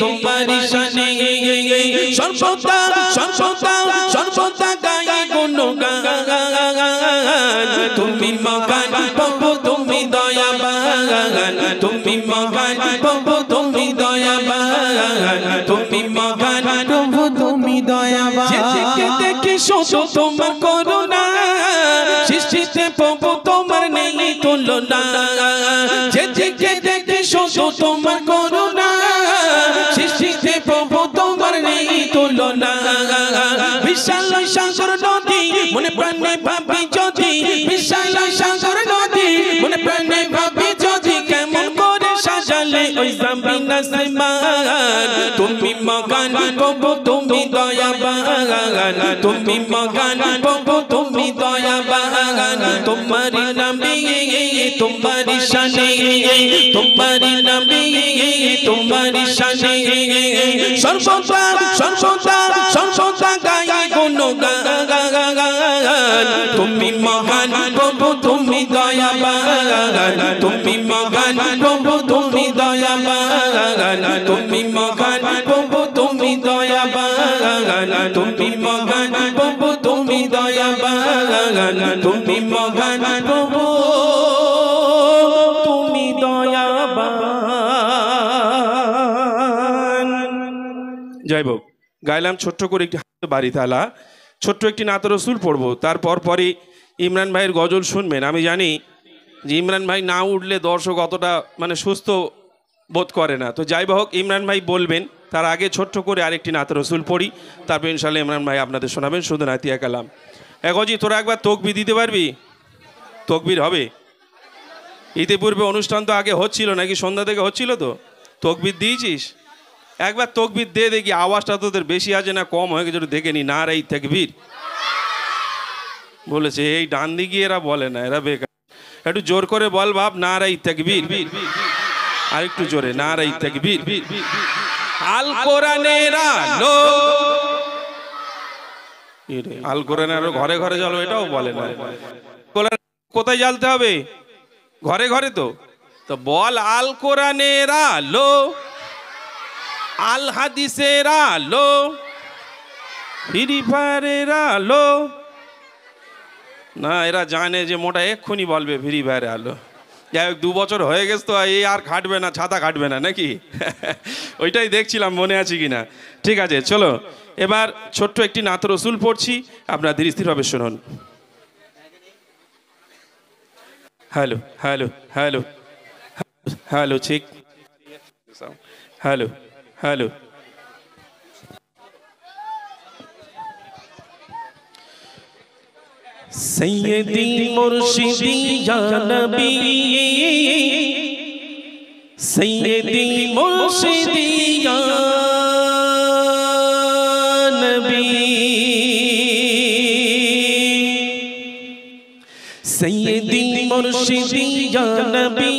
[SPEAKER 3] তোমারি শানে সর্বদা সর্বদা সর্বদা গাই গুণগান তুমি মহান প্রভু তুমি দয়াবান তুমি মহান প্রভু তুমি দয়াবান তুমি মহান প্রভু তুমি দয়াবান যেদিকে দেখি শুধু তোমার করুণা সৃষ্টিতে প্রভু তোমার নেই তুলনা যেদিকে দেখি শুধু তোমার করুণা সৃষ্টিতে প্রভু তোমার নেই তুলনা বিশাল সাগর নদী মনে প্রাণে ভাবি যদি বিশাল সাগর নদী মনে প্রাণে ভাবি যদি কেমন করে সাজালে ওই জমিন আসমান তুমি মহান প্রভু তুমি দয়াবান তুমি মহান প্রভু তুমি দয়াবান তোমারি নামে তোমারি শানে তোমারি নামে তোমারি শানে সর্বদা সর্বদা সর্বদা গাই গুণগান তুমি মহান প্রভু তুমি দয়াবান তুমি মহান প্রভু তুমি দয়াবান তুমি মহান প্রভু তুমি দয়াবান তুমি মহান প্রভু তুমি দয়াবান তুমি মহান প্রভু তুমি দয়াবান। জয় হোক। গাইলাম ছোট্ট করে একটি বাড়ি তালা, ছোট্ট একটি নাত রসুল পড়বো, তারপর পরে ইমরান ভাইয়ের গজল শুনবেন। আমি জানি যে ইমরান ভাই না উঠলে দর্শক অতটা মানে সুস্থ বোধ করে না, তো যাই হোক ইমরান ভাই বলবেন, তার আগে ছোট্ট করে আরেকটি নাত রসুল পড়ি, তারপর ইনশাল্লাহ ইমরান ভাই আপনাদের শোনাবেন শুধু নাতিয়া কালাম। এগজি তোরা একবার তকবির দিতে পারবি? তকবির হবে? ইতিপূর্বে অনুষ্ঠান তো আগে হচ্ছিল নাকি, সন্ধ্যা থেকে হচ্ছিল, তো তকবির দিয়েছিস? একবার তকবির দে দেখি, আওয়াজটা তোদের বেশি আছে না কম হয়ে গেছে দেখে নি। নারাই তাকবীর বলেছে, এই ডান দিকে এরা বলে না, এরা বেকার। একটু জোর করে বল বাপ, নারাই তাকবীর। আর একটু জোরে, নারাই তাকবীর। আল কোরআনের আলো, আল কোরআনের আলো ঘরে ঘরে জ্বলো, এটাও বলে না। কোথায় জ্বালতে হবে? ঘরে ঘরে। তো বল আল কোরআনের আলো, আল হাদিসের আলো, ফ্রি ফায়ারের আলো। না, এরা জানে যে মোটা এক্ষুনি বলবে ফ্রি ফায়ারের আলো। যাই হোক, 2 বছর হয়ে গেছে তো এই আর খাটবে না, ছাতা খাটবে না নাকি? ওইটাই দেখছিলাম মনে আছে কিনা। ঠিক আছে, চলো এবার ছোট্ট একটি নাত রসুল পড়ছি, আপনারা ধীরে স্থিরভাবে শুনুন। হ্যালো হ্যালো হ্যালো হ্যালো, ঠিক, হ্যালো হ্যালো। সৈয়দি মুর্শিদি ইয়া নবী, সৈয়দি মুর্শিদি ইয়া নবী, সৈয়দি মুর্শিদি ইয়া নবী,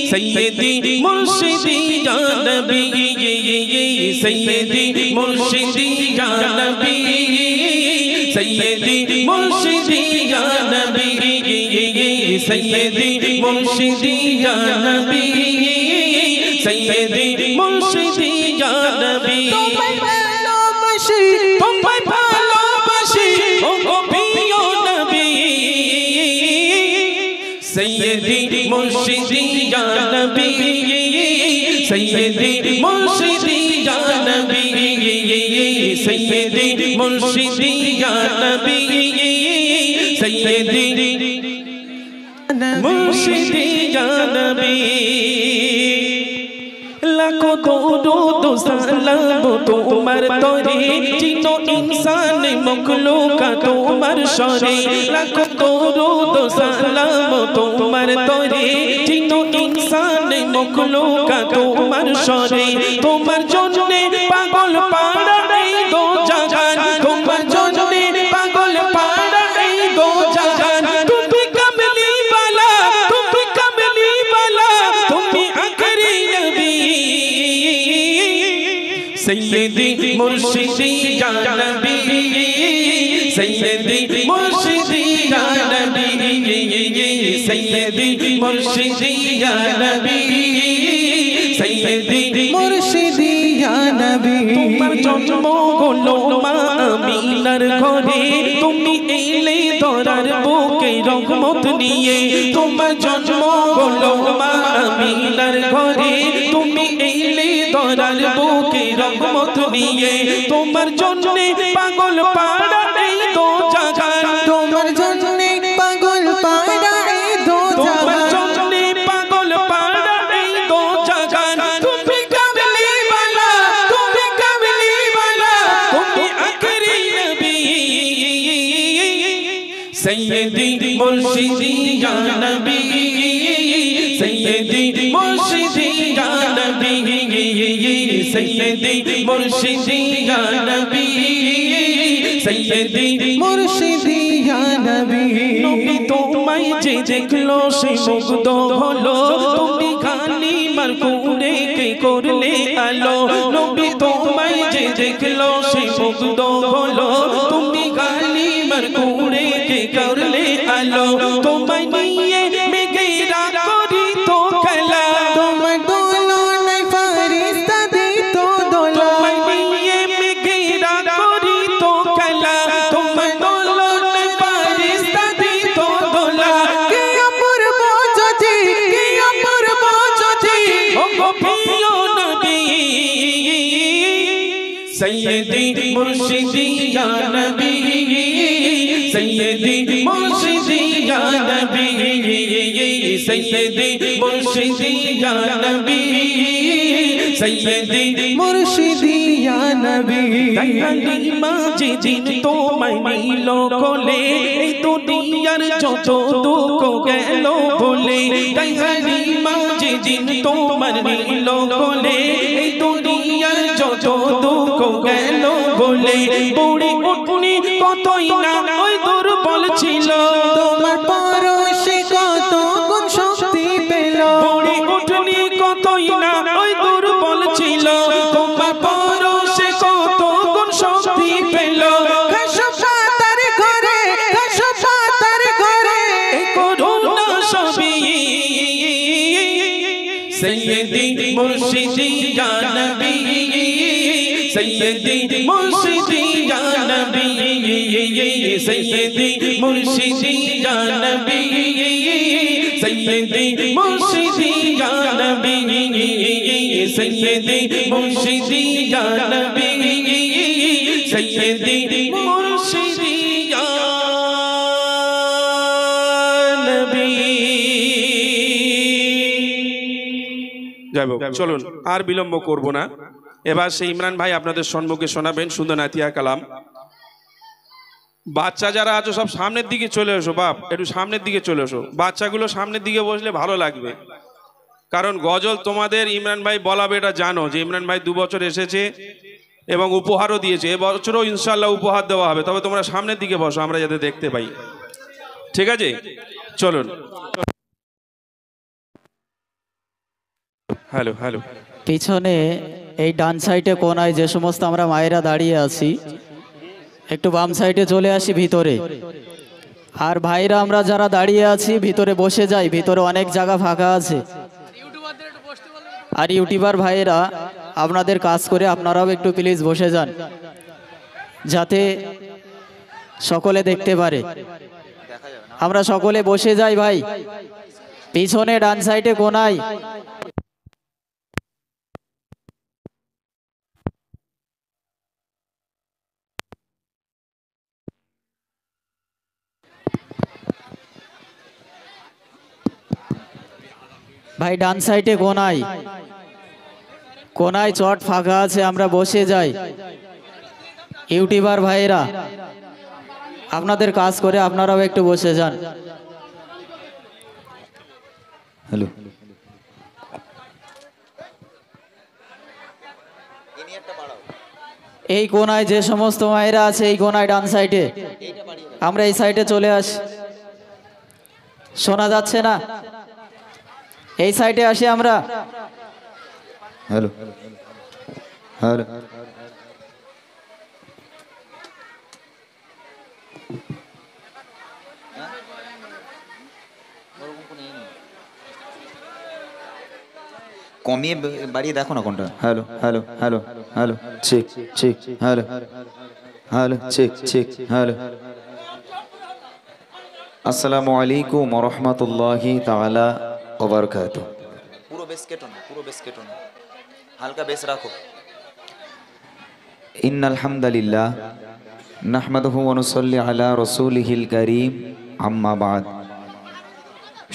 [SPEAKER 3] সৈয়দি মুর্শিদি ইয়া নবী, সৈয়দি মুর্শিদি ইয়া নবী, সৈয়দি মুর্শিদি ইয়া নবী, সৈয়দি মুর্শিদি ইয়া নবী, সৈয়দি মুর্শিদি ইয়া নবী। তোমায় ভালোবাসি, তোমায় ভালোবাসি ও প্রিয় নবী, সৈয়দি মুর্শিদি ইয়া নবী, সৈয়দি মুর্শিদি ইয়া নবী, সৈয়দি মুর্শিদি ইয়া নবী, সৈয়দি মুর্শিদি ইয়া নবী। লাখো দরুদ সালাম তোমার তরে, চিনো ইনসান মখলুকা তোমার শরে। লাখো দরুদ সালাম তোমার তরে, চিনো ইনসান মখলুকা তোমার শরে। তোমার জন্যে পাগল পাড়া এই দো জাহান, তোমার জন্যে পাগল পাড়া এই দো জাহান। তুমি কামলি বালা, তুমি কামলি বালা, তুমি আখরি নবী, সৈয়দি মুর্শিদি ইয়া নবী, সৈয়দি মুর্শিদি ইয়া নবী, সৈয়দি মুর্শিদি ইয়া নবী, সৈয়দি মুর্শিদি ইয়া নবী। তোমার জন্ম হলো মা আমিনার ঘরে, তুমি এলে ধরার বুকে রহমত নিয়ে। তোমার জন্ম হলো মা আমিনার ঘরে, তুমি এলে ধরার বুকে রহমত নিয়ে। তোমার জন্যে পাগল পাড়া এই দো জাগান,
[SPEAKER 2] তোমার জন্যে পাগল পাড়া এই দো
[SPEAKER 3] তোমার
[SPEAKER 2] জাগান,
[SPEAKER 3] জন্যে পাগল পাড়া এই দো জাগান। তুমি কামলি वाला, তুমি কামলি वाला, তুমি আখরি নবী সৈয়দি মুর্শিদি ইয়া নবী, সৈয়দি মুর্শিদি ইয়া নবী, সৈয়দি মুর্শিদি ইয়া নবী, সৈয়দি
[SPEAKER 2] মুর্শিদি ইয়া নবী।
[SPEAKER 3] নবী তোমায় যে দেখলো সে মুগ্ধ হলো, তুমি খালি মার কুড়ে কে করলে আলো। নবী তোমায় যে দেখলো সে মুগ্ধ হলো, তুমি খালি মার কুড়ে কে করলে আলো। তোমায় নিয়ে মেঘেরা করি তো খেলা,
[SPEAKER 2] তোমার দোলনায় ফারিস্তা দিত দোলা,
[SPEAKER 3] তোমায় নিয়ে মেঘেরা করি তো খেলা, তোমার দোলনায় ফারিস্তা দিত দোলা।
[SPEAKER 2] কি অপূর্ব জ্যোতি, কি অপূর্ব জ্যোতি,
[SPEAKER 3] ও গো প্রিয় নবী সৈয়দি মুর্শিদি ইয়া নবী, সৈয়দি মুর্শিদি ইয়া নবী, সৈয়দি মুর্শিদি ইয়া নবী, সৈয়দি
[SPEAKER 2] মুর্শিদি ইয়া নবী।
[SPEAKER 3] হালিমা যেদিন তোমায় নিল কোলে, এই দুনিয়ার যত দুঃখ গেল ভুলে। তাই হালিমা যেদিন তোমার নিল কোলে, এই দুনিয়ার যত দুঃখ গেল ভুলে। বুড়ি উঠনি কতই না ওই দুর্বল ছিল,
[SPEAKER 2] তোমার পরশে কত গুণ শক্তি পেল,
[SPEAKER 3] বুড়ি উঠনি কতই না ওই দুর্বল ছিল। তোমার পরশে কত গুণ শক্তি পেল।
[SPEAKER 2] ঘাস পাতার ঘরে, ঘাস পাতার ঘরে,
[SPEAKER 3] এই করুণা সবই সৈয়দি মুর্শিদি ইয়া নবী, সৈয়দি মুর্শিদি ইয়া নবী, সৈয়দি মুর্শিদি ইয়া নবী, সৈয়দি মুর্শিদি ইয়া নবী, সৈয়দি মুর্শিদি ইয়া নবী, সৈয়দি মুর্শিদি ইয়া নবী। যাই হোক, চলুন আর বিলম্ব করব না। এবার সেই ইমরান ভাই আপনাদের সম্মুখে শোনাবেন সুন্দর নাতিয়া কালাম। বাচ্চা যারা আছো সব সামনের দিকে চলে এসো, বাপ একটু সামনের দিকে চলে এসো। বাচ্চাগুলো সামনের দিকে বসলে ভালো লাগবে, কারণ গজল তোমাদের ইমরান ভাই বলাবে, এটা জানো যে ইমরান ভাই 2 বছর এসেছে এবং উপহারও দিয়েছে। এবছরও ইনশাল্লাহ উপহার দেওয়া হবে, তবে তোমরা সামনের দিকে বসো আমরা যাতে দেখতে পাই। ঠিক আছে, চলুন। Hello hello.
[SPEAKER 4] পিছনে এই ডান সাইডে কোনায় যে সমস্ত আমরা মায়েরা দাঁড়িয়ে আছি, একটু বাম সাইডে চলে আসি ভিতরে। আর ভাইরা আমরা যারা দাঁড়িয়ে আছি ভিতরে বসে যাই, ভিতরে অনেক জায়গা ফাঁকা আছে। আর ইউটিউবার ভাইয়েরা আপনাদের কাজ করে আপনারাও একটু প্লিজ বসে যান, যাতে সকলে দেখতে পারে। আমরা সকলে বসে যাই ভাই, পিছনে ডান সাইডে কোনায়। ভাই ডান সাইডে কোনায় কোনায় চট ফাঁকা আছে, আমরা বসে যাই। ইউটিউবার ভাইয়েরা আপনাদের কাজ করে আপনারাও একটু বসে যান।
[SPEAKER 1] হ্যালো,
[SPEAKER 4] এই কোনায় যে সমস্ত মায়েরা আছে এই কোনায় ডান সাইডে, আমরা এই সাইডে চলে আসি। শোনা যাচ্ছে না? এই সাইডে আসি আমরা।
[SPEAKER 1] হ্যালো হ্যালো, কমিয়ে বাড়িয়ে দেখো না কোনটা। হ্যালো হ্যালো হ্যালো হ্যালো ঠিক ঠিক হ্যালো হ্যালো ঠিক ঠিক হ্যালো। আসসালামু আলাইকুম ওয়া রাহমাতুল্লাহি তাআলা ওয়া বারাকাতুহু। পুরো বেস কেটো না, পুরো বেস কেটো না, হালকা বেস রাখো। ইন্নাল হামদালিল্লাহ নাহমাদুহু ওয়া নুসাল্লি আলা রাসূলিহিল কারীম, আম্মা বাদ।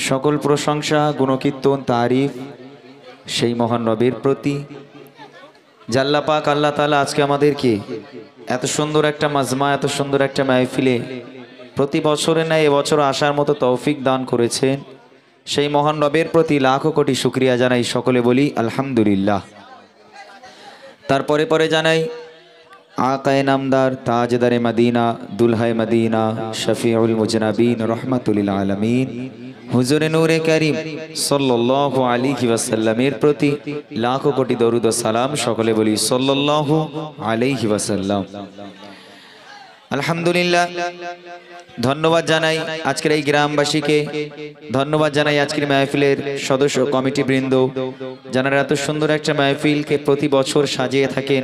[SPEAKER 1] সকল প্রশংসা, গুণকীর্তন, তারিফ সেই মহান রবের প্রতি, জাল্লা পাক আল্লাহ তাআলা আজকে আমাদেরকে এত সুন্দর একটা মাজমা, এত সুন্দর একটা মাহফিলে প্রতি বছরে না এবছর আসার মতো তৌফিক দান করেছেন। সেই মহান রবের প্রতি লাখো কোটি শুকরিয়া জানাই, সকলে বলি আলহামদুলিল্লাহ। তারপরে পরে জানাই আকায়ে নামদার, তাজদারে মদিনা, দুলহায়ে মদিনা, শফিউল মুজনাবিন, রহমাতুল লিল আলামিন, হুজুরে নূরে কারীম সাল্লাল্লাহু আলাইহি ওয়াসাল্লামের প্রতি লাখো কোটি দরুদ ও সালাম, সকলে বলি সাল্লাল্লাহু আলাইহি ওয়াসাল্লাম। আলহামদুলিল্লাহ, ধন্যবাদ জানাই আজকের এই গ্রামবাসীকে, ধন্যবাদ জানাই আজকের মাহফিলের সদস্য কমিটি বৃন্দ, যারা এত সুন্দর একটা মাহফিলকে প্রতি বছর সাজিয়ে থাকেন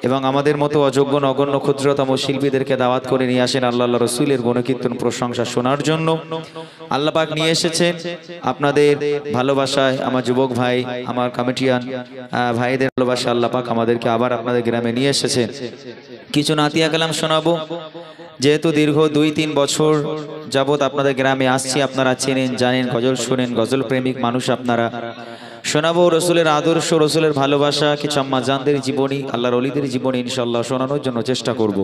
[SPEAKER 1] এবং আমাদের মতো অযোগ্য নগণ্য ক্ষুদ্রতম শিল্পীদেরকে দাওয়াত করে নিয়ে আসেন আল্লাহ রসুলের গুণকীর্তন প্রশংসা শোনার জন্য। আল্লাহ পাক নিয়ে এসেছেন আপনাদের ভালোবাসায়, আমার যুবক ভাই, আমার কমিটিয়ান ভাইদের ভালোবাসা আল্লাহ পাক আমাদেরকে আবার আপনাদের গ্রামে নিয়ে এসেছেন। কিছু নাতিয়া কালাম শোনাবো, যেহেতু দীর্ঘ 2-3 বছর যাবত আপনাদের গ্রামে আসছি, আপনারা চেনেন জানেন, গজল শোনেন, গজল প্রেমিক মানুষ আপনারা। শোনাবো রসুলের আদর্শ, রসুলের ভালোবাসা, কিছু আম্মাজানদের জীবনী, আল্লাহর ওলিদের জীবনী ইনশাআল্লাহ শোনানোর জন্য চেষ্টা করব।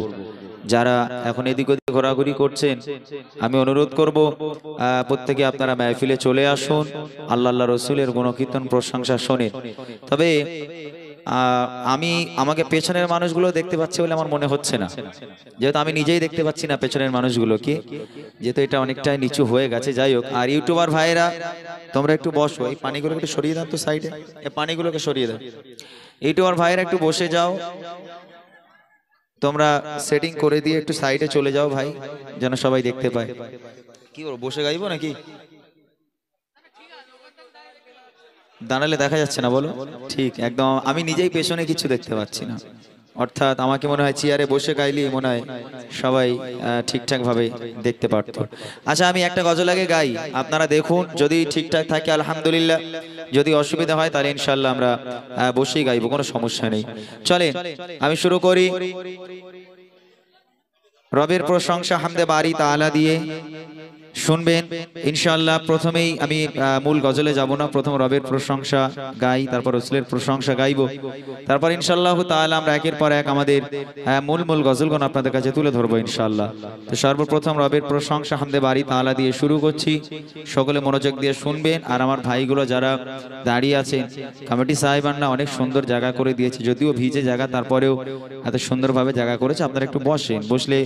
[SPEAKER 1] যারা এখন এদিক ওদিক ঘোরাঘুরি করছেন, আমি অনুরোধ করব প্রত্যেকে আপনারা মাহফিলে চলে আসুন, আল্লাহ রসুলের গুণকীর্তন প্রশংসা শোনেন। তবে আমাকে পেছনের মানুষগুলো দেখতে পাচ্ছি বলে আমার মনে হচ্ছে না, যেহেতু আমি নিজেই দেখতে পাচ্ছি না পেছনের মানুষগুলোকে, যেহেতু এটা অনেকটাই নিচু হয়ে গেছে। যাই হোক, আর ইউটিউবার ভাইরা তোমরা একটু বসো, এই পানিগুলোকে একটু সরিয়ে দাও তো সাইডে, এই পানিগুলোকে সরিয়ে দাও। ইউটিউবার ভাইরা একটু বসে যাও, তোমরা সেটিং করে দিয়ে একটু সাইডে চলে যাও ভাই, যেন সবাই দেখতে পায়। কি করবো, বসে গাইবো নাকি? দাঁড়ালে দেখা যাচ্ছে না, বলো। ঠিক একদম, আমি নিজেই পেছনে কিছু দেখতে পাচ্ছি না, অর্থাৎ আমাকে মনে হয় চেয়ারে বসে গাইলে মনে হয় সবাই ঠিকঠাক ভাবে দেখতে পারত। আচ্ছা, আমি একটা গজল আগে গাই, আপনারা দেখুন, যদি ঠিকঠাক থাকে আলহামদুলিল্লাহ, যদি অসুবিধা হয় তাহলে ইনশাআল্লাহ আমরা বসেই গাইবো, কোনো সমস্যা নেই। চলেন আমি শুরু করি। রবের প্রশংসা হামদে বারি তাআলা দিয়ে শুনবেন ইনশাআল্লাহ। প্রথমেই আমি মূল গজলে যাব না, প্রথম রবের প্রশংসা গাই, তারপর রসুলের প্রশংসা গাইবো, তারপর ইনশাআল্লাহ তাআলা আমরা একের পর এক আমাদের মূল গজলগুলো আপনাদের কাছে তুলে ধরবো ইনশাআল্লাহ। তো সর্বপ্রথম রবের প্রশংসা হামদে বারি তাআলা দিয়ে শুরু করছি, সকলে মনোযোগ দিয়ে শুনবেন। আর আমার ভাইগুলো যারা দাঁড়িয়ে আছেন, কমিটি সাহেবানরা অনেক সুন্দর জায়গা করে দিয়েছে, যদিও ভিজে জায়গা, তারপরেও এত সুন্দরভাবে জায়গা করেছে। আপনারা একটু বসেন, বসলে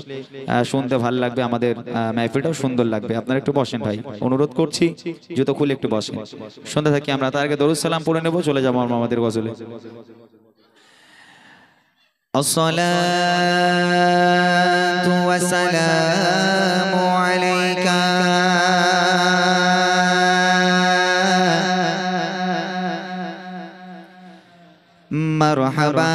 [SPEAKER 1] শুনতে ভালো লাগবে, আমাদের মাহফিলটাও সুন্দর লাগবে। আপনারা একটু বসেন ভাই, অনুরোধ করছি, জুতো খুলে একটু বসেন, শুনতে থাকি আমরা। তার আগে দরুদ সালাম পড়ে নেব, চলে যাবো আমাদের গজলে।
[SPEAKER 2] আসসালাতু ওয়াসসালামু আলাইকা মারহাবা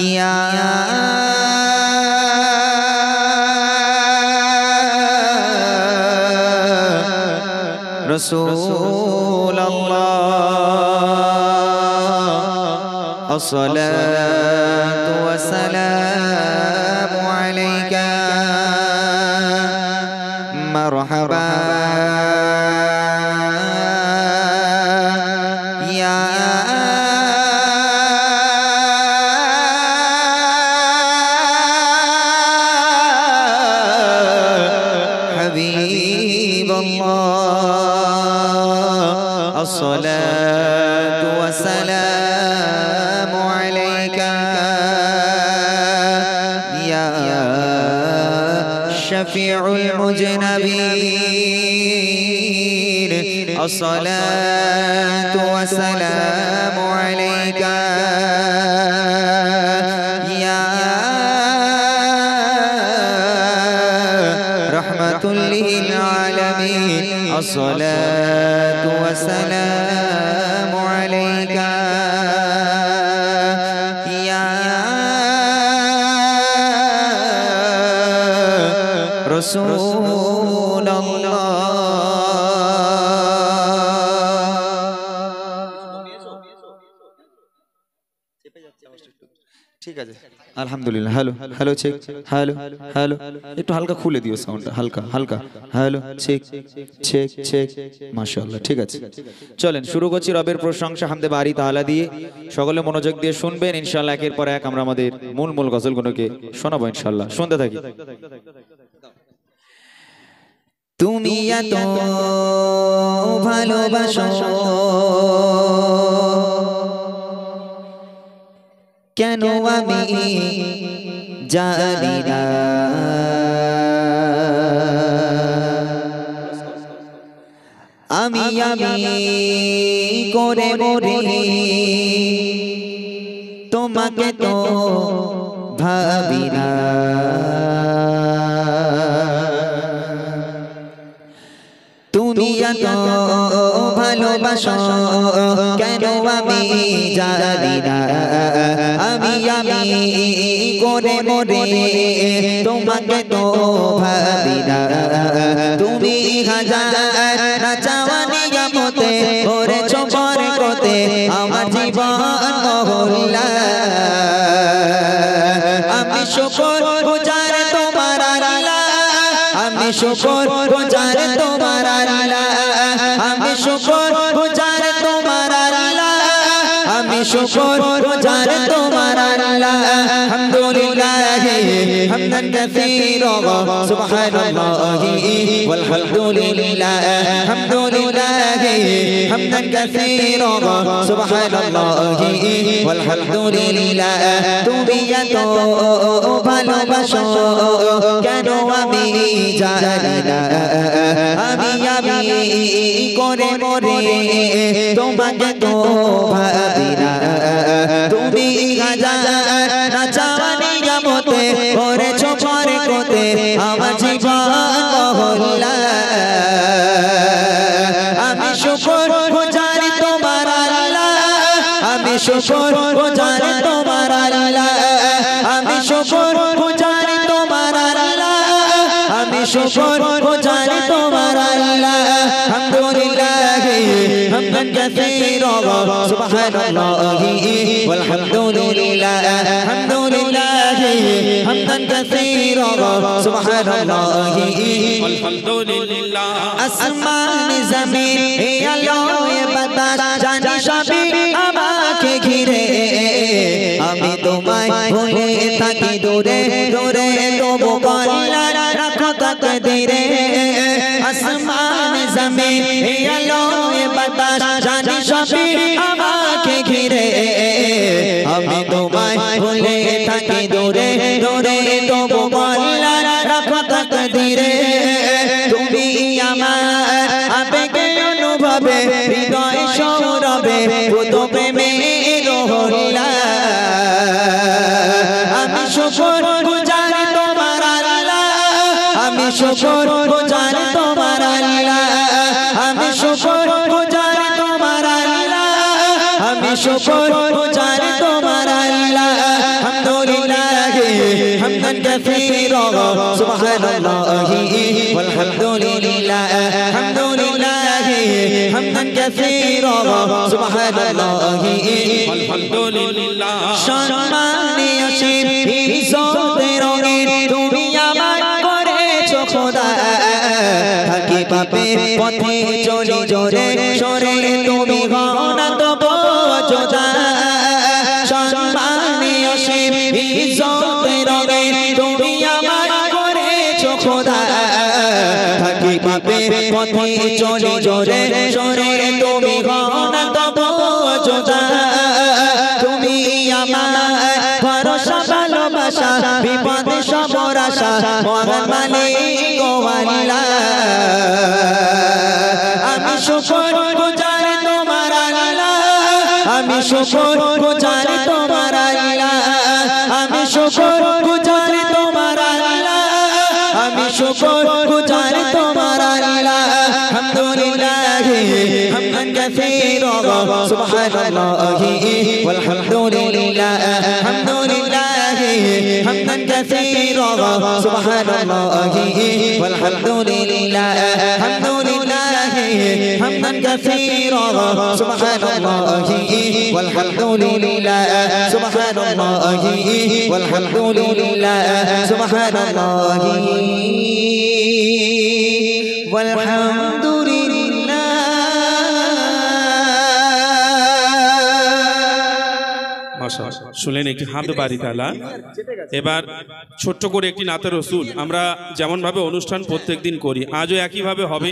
[SPEAKER 2] ইয়া রাসূলুল্লাহ আসসালাতু ওয়াসসালামু আলাইকা মারহাবা ইয়া হাবিবাল্লাহ আসসালাতু ওয়াসসালামু আলাইকা ইয়া শফিউল মুজনাবিন আসসালাতু ওয়াসসালামু আলাইকা ইয়া রাহমাতুল লিল আলামিন আসসালাতু ওয়াসসালামু আলাইকা ইয়া রাসূলুল্লাহ।
[SPEAKER 1] ঠিক আছে আলহামদুলিল্লাহ। Hello hello check, hello hello, একটু হালকা খুলে দিও সাউন্ডটা, হালকা হালকা। হ্যালো চেক চেক চেক, মাশাআল্লাহ। ঠিক আছে, চলেন শুরু করছি রবের প্রশংসা হামদে বারি তাআলা দিয়ে। সকলে মনোযোগ দিয়ে শুনবেন ইনশাআল্লাহ। একের পর এক আমরা আমাদের মূল গজলগুলোকে শোনাবো ইনশাআল্লাহ। শুনতে থাকি।
[SPEAKER 2] তুমি এত ভালোবাসো কেন আমি জানি না, আমি করে মরি তোমাকে তো ভাবি না। তুমি এত ভালোবাসো কেন আমি জানি না, আমি করে মরে তোমাকে তো ভাবি না। তুমি হাজার না চাওয়া নিয়ামতে করেছ বরকতে আমার জীবন মহল্লা। আমি শুকর গুজার তোমার আল্লাহ, আমি শুকর গুজার তোমার আল্লাহ, আমি শুকর গুজার তোমার আল্লাহ, আমি শুকর গুজার তোমার আল্লাহ। আলহামদুলিল্লাহ হামদান কাসীরা সুবহানাল্লাহি ওয়াল হামদুলিল্লাহ, আলহামদুলিল্লাহ হামদান কাসীরা সুবহানাল্লাহি ওয়াল হামদুলিল্লাহ। তুমি এত ভালোবাসো কেন আমি জানি না, আমি করে মরে তোমাকে তো ভাবি না। তুমি হাজার না চাওয়া নিয়ামতে করেছ বরকতে আমার জীবন মহল্লা। আমি শুকর গুজার তোমার আল্লাহ, আমি শুকর গুজার তোমার আল্লাহ, আমি শুকর গুজার তোমার আল্লাহ, আমি শুকর গুজার তোমার আল্লাহ। আলহামদুলিল্লাহ হামদান কাসীরা সুবহানাল্লাহি ওয়াল হামদুলিল্লাহ, আলহামদুলিল্লাহ হামদান কাসীরা সুবহানাল্লাহি ওয়াল হামদুলিল্লাহ। আসমান জমিন এ আলো এ বাতাস জানি সবই আমাকে ঘিরে, আমি তোমায় ভুলে থাকি দূরে দূরে তবু কল্যাণ রাখো তাকদীরে। আসমান জমিন এ আলো এ বাতাস জানি সবই আমাকে ঘিরে, আমি তোমায় ভুলে থাকি দূরে দূরে তবু কল্যাণ রাখো তাকদীরে। তুমি আমার আবেগে অনুভবে হৃদয় সৌরভে পুত প্রেমের হল্লা। আমি শুকর গুজার তোমার আল্লাহ, আমি শুকর গুজার তোমার আল্লাহ, আমি শুকর গুজার তোমার আল্লাহ, আমি শুকর গুজার তোমার আল্লাহ। আলহামদুলিল্লাহ হামদান কাসীরা সুবহানাল্লাহি ওয়াল হামদুলিল্লাহ, আলহামদুলিল্লাহ হামদান কাসীরা সুবহানাল্লাহি ওয়াল হামদুলিল্লাহ। সম্মানীয় শির ইজ্জতের রঙিন তুমি আমায় করেছো খোদা, থাকি পাপের পথে চলি জোরে সরে তুমি হও না তবু যোদা। সম্মানীয় শির ইজ্জতের রঙিন তুমি আমায় করেছো খোদা, থাকি পাপের পথে চলি জোরে সরে তুমি হও না তবু যোদা। তুমি আমার ভরসা ভালোবাসা বিপদে সবর আশা মহান মালিক ও আল্লাহ। আমি শুকর গুজার তোমার আল্লাহ, আমি শুকর গুজার তোমার আল্লাহ, আমি শুকর গুজার তোমার আল্লাহ, আমি শুকর গুজার সুবহানাল্লাহি ওয়ালহামদুলিল্লাহ হামদুলিল্লাহি হামদান কাসীরা সুবহানাল্লাহি ওয়ালহামদুলিল্লাহ হামদুলিল্লাহি হামদান কাসীরা সুবহানাল্লাহি ওয়ালহামদুলিল্লাহ সুবহানাল্লাহি ওয়ালহামদুলিল্লাহ সুবহানাল্লাহি ওয়ালহামদুলিল্লাহ।
[SPEAKER 3] মাশাআল্লাহ, শুনলেন একটি হামদ বাড়ি তাআলা। এবার ছোট্ট করে একটি নাতে রসুল আমরা যেমন ভাবে অনুষ্ঠান প্রত্যেকদিন করি, আজও একইভাবে হবে।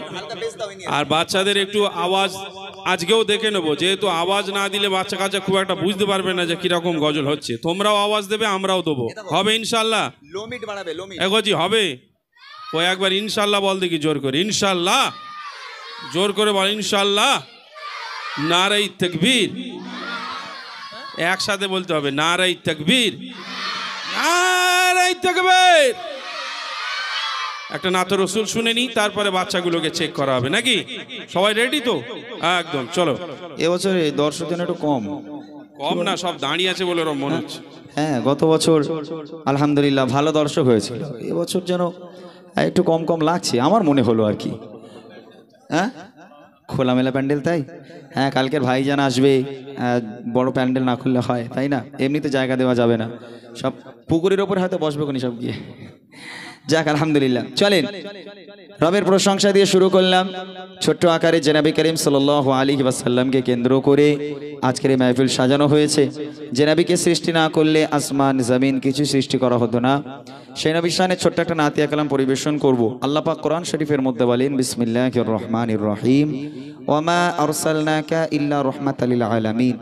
[SPEAKER 3] আর বাচ্চাদের একটু আওয়াজ আজকেও দেখে নেবো, যেহেতু আওয়াজ না দিলে বাচ্চা কাচ্চা খুব একটা বুঝতে পারবে না যে কিরকম গজল হচ্ছে। তোমরাও আওয়াজ দেবে, আমরাও দেবো, হবে ইনশাল্লাহ? এগোজি হবে? ও একবার ইনশাল্লাহ বল দেখি জোর করে, ইনশাল্লাহ, জোর করে বল ইনশাল্লাহ। নারাই তাকবীর, একসাথে বলতে হবে, নারাই তাকবীর, নারাই তাকবীর। একটা নাত রসুল শুনে নি, তারপরে বাচ্চাগুলোকে চেক করা হবে, নাকি? সবাই রেডি তো? একদম, চলো।
[SPEAKER 1] এবছরে দর্শক যেন একটু কম
[SPEAKER 3] কম না, সব দাঁড়িয়ে আছে বলে ওরম মনে হচ্ছে।
[SPEAKER 1] হ্যাঁ, গত বছর আলহামদুলিল্লাহ ভালো দর্শক হয়েছিল, এবছর যেন একটু কম কম লাগছে আমার মনে হলো আর কি। হ্যাঁ, খোলামেলা প্যান্ডেল, তাই? হ্যাঁ, কালকের ভাইজান আসবে, বড় প্যান্ডেল না খুললে হয়, তাই না? এমনিতে জায়গা দেওয়া যাবে না, সব পুকুরের ওপর হয়তো বসবে কোনি সব গিয়ে। যাক, আলহামদুলিল্লাহ। চলেন, রবের প্রশংসা দিয়ে শুরু করলাম। ছোট্ট আকারে জনাবে করিম সাল্লাল্লাহু আলাইহি ওয়াসাল্লামকে কেন্দ্র করে আজকের এই মাহফিল সাজানো হয়েছে। যে নবীকে সৃষ্টি না করলে আসমান জমিন কিছু সৃষ্টি করা হতো না। সেই নবীর শানে ছোট্ট একটা নাতিয়া কালাম পরিবেশন করব। আল্লাহ পাক কোরআন শরীফের মধ্যে বলেন, বিসমিল্লাহির রহমানির রহিম, ওয়ামা আরসালনাকা ইল্লা রাহমাতাল লিল আলামিন।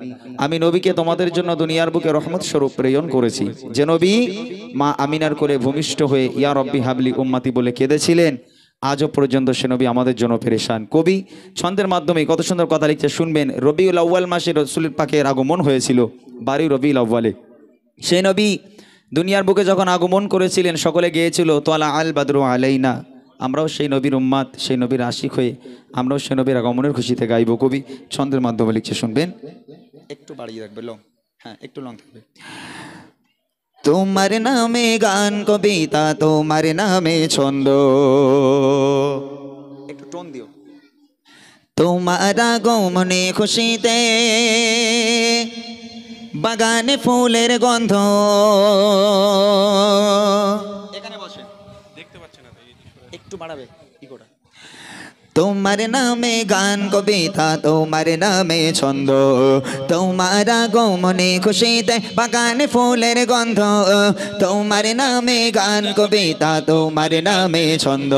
[SPEAKER 1] আমি নবীকে তোমাদের জন্য দুনিয়ার বুকে রহমত স্বরূপ প্রেরণ করেছি। যে নবী মা আমিনার কোলে ভূমিষ্ঠ হয়ে ইয়া রব্বি হাবলি উম্মতি বলে কেঁদেছিলেন, আজও পর্যন্ত সে নবী আমাদের জন্য পেরেশান। কবি ছন্দের মাধ্যমে কত সুন্দর কথা লিখছে, শুনবেন। রবিউল আউয়াল মাসে রাসূলের পাকের আগমন হয়েছিল, 12 রবিউল আউয়ালে। সেই নবী দুনিয়ার বুকে যখন আগমন করেছিলেন, সকলে গেয়েছিল তোয়ালা আল বাদরু আলাইনা। আমরাও সেই নবীর উম্মাত, সেই নবীর আশিক হয়ে আমরাও সেই নবীর আগমনের খুশিতে গাইব। কবি ছন্দের মাধ্যমে লিখছে, শুনবেন। একটু বাড়িয়ে রাখবে, লং, হ্যাঁ একটু লং থাকবে।
[SPEAKER 2] তোমার নামে গান কবিতা, তোমার নামে ছন্দ,
[SPEAKER 1] একটু টোন দিও।
[SPEAKER 2] তোমার আগমনে খুশিতে বাগানে ফুলের গন্ধ,
[SPEAKER 1] এখানে বসে,
[SPEAKER 3] দেখতে পাচ্ছে না,
[SPEAKER 1] একটু বাড়াবে কি করে।
[SPEAKER 2] তোমার নামে গান কবিতা, তোমার নামে ছন্দ, তোমার আগমনে খুশিতে বাগানে ফুলের গন্ধ। তোমার নামে গান কবিতা, তোমার নামে ছন্দ,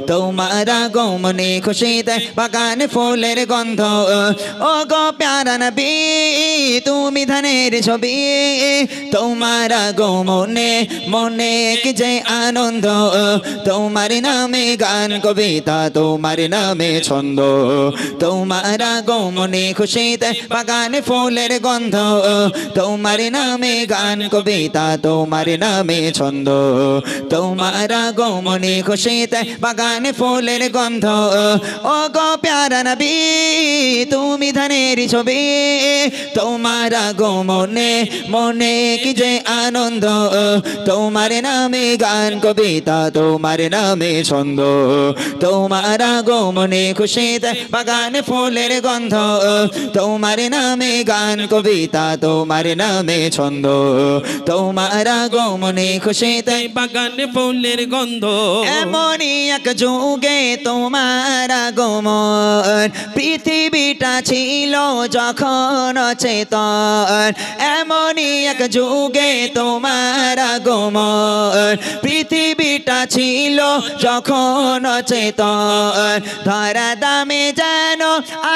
[SPEAKER 2] তোমার আগমনে খুশিতে বাগানে ফুলের গন্ধ। ও গো প্যারা নবী, তুমি ধানের ছবি, তোমার আগমনে মনে কি যে আনন্দ। তোমার নামে গান কবিতা, তোমার নামে ছন্দ, তোমার আগমনে খুশিতে বাগানে ফুলের গন্ধ। তোমার নামে গান কবিতা, তোমার নামে ছন্দ, তোমার আগমনে খুশিতে বাগানে ফুলের গন্ধ। ও গো প্যারা নবী, তুমি ধানের ছবি, তোমার আগমনে মনে কি যে আনন্দ। তোমার নামে গান কবিতা, তোমার নামে ছন্দ, তোমার আগমনে খুশিতে বাগানে ফুলের গন্ধ। তোমার নামে গান কবিতা, তোমার নামে ছন্দ, তোমার আগমনে খুশিতে
[SPEAKER 3] বাগানে ফুলের গন্ধ।
[SPEAKER 2] এমনই এক যুগে তোমার আগমন, পৃথিবীটা ছিল যখন অচেতন। এমনই এক যুগে তোমার আগমন, পৃথিবীটা ছিল যখন অচেতন। ধরা দামে যেন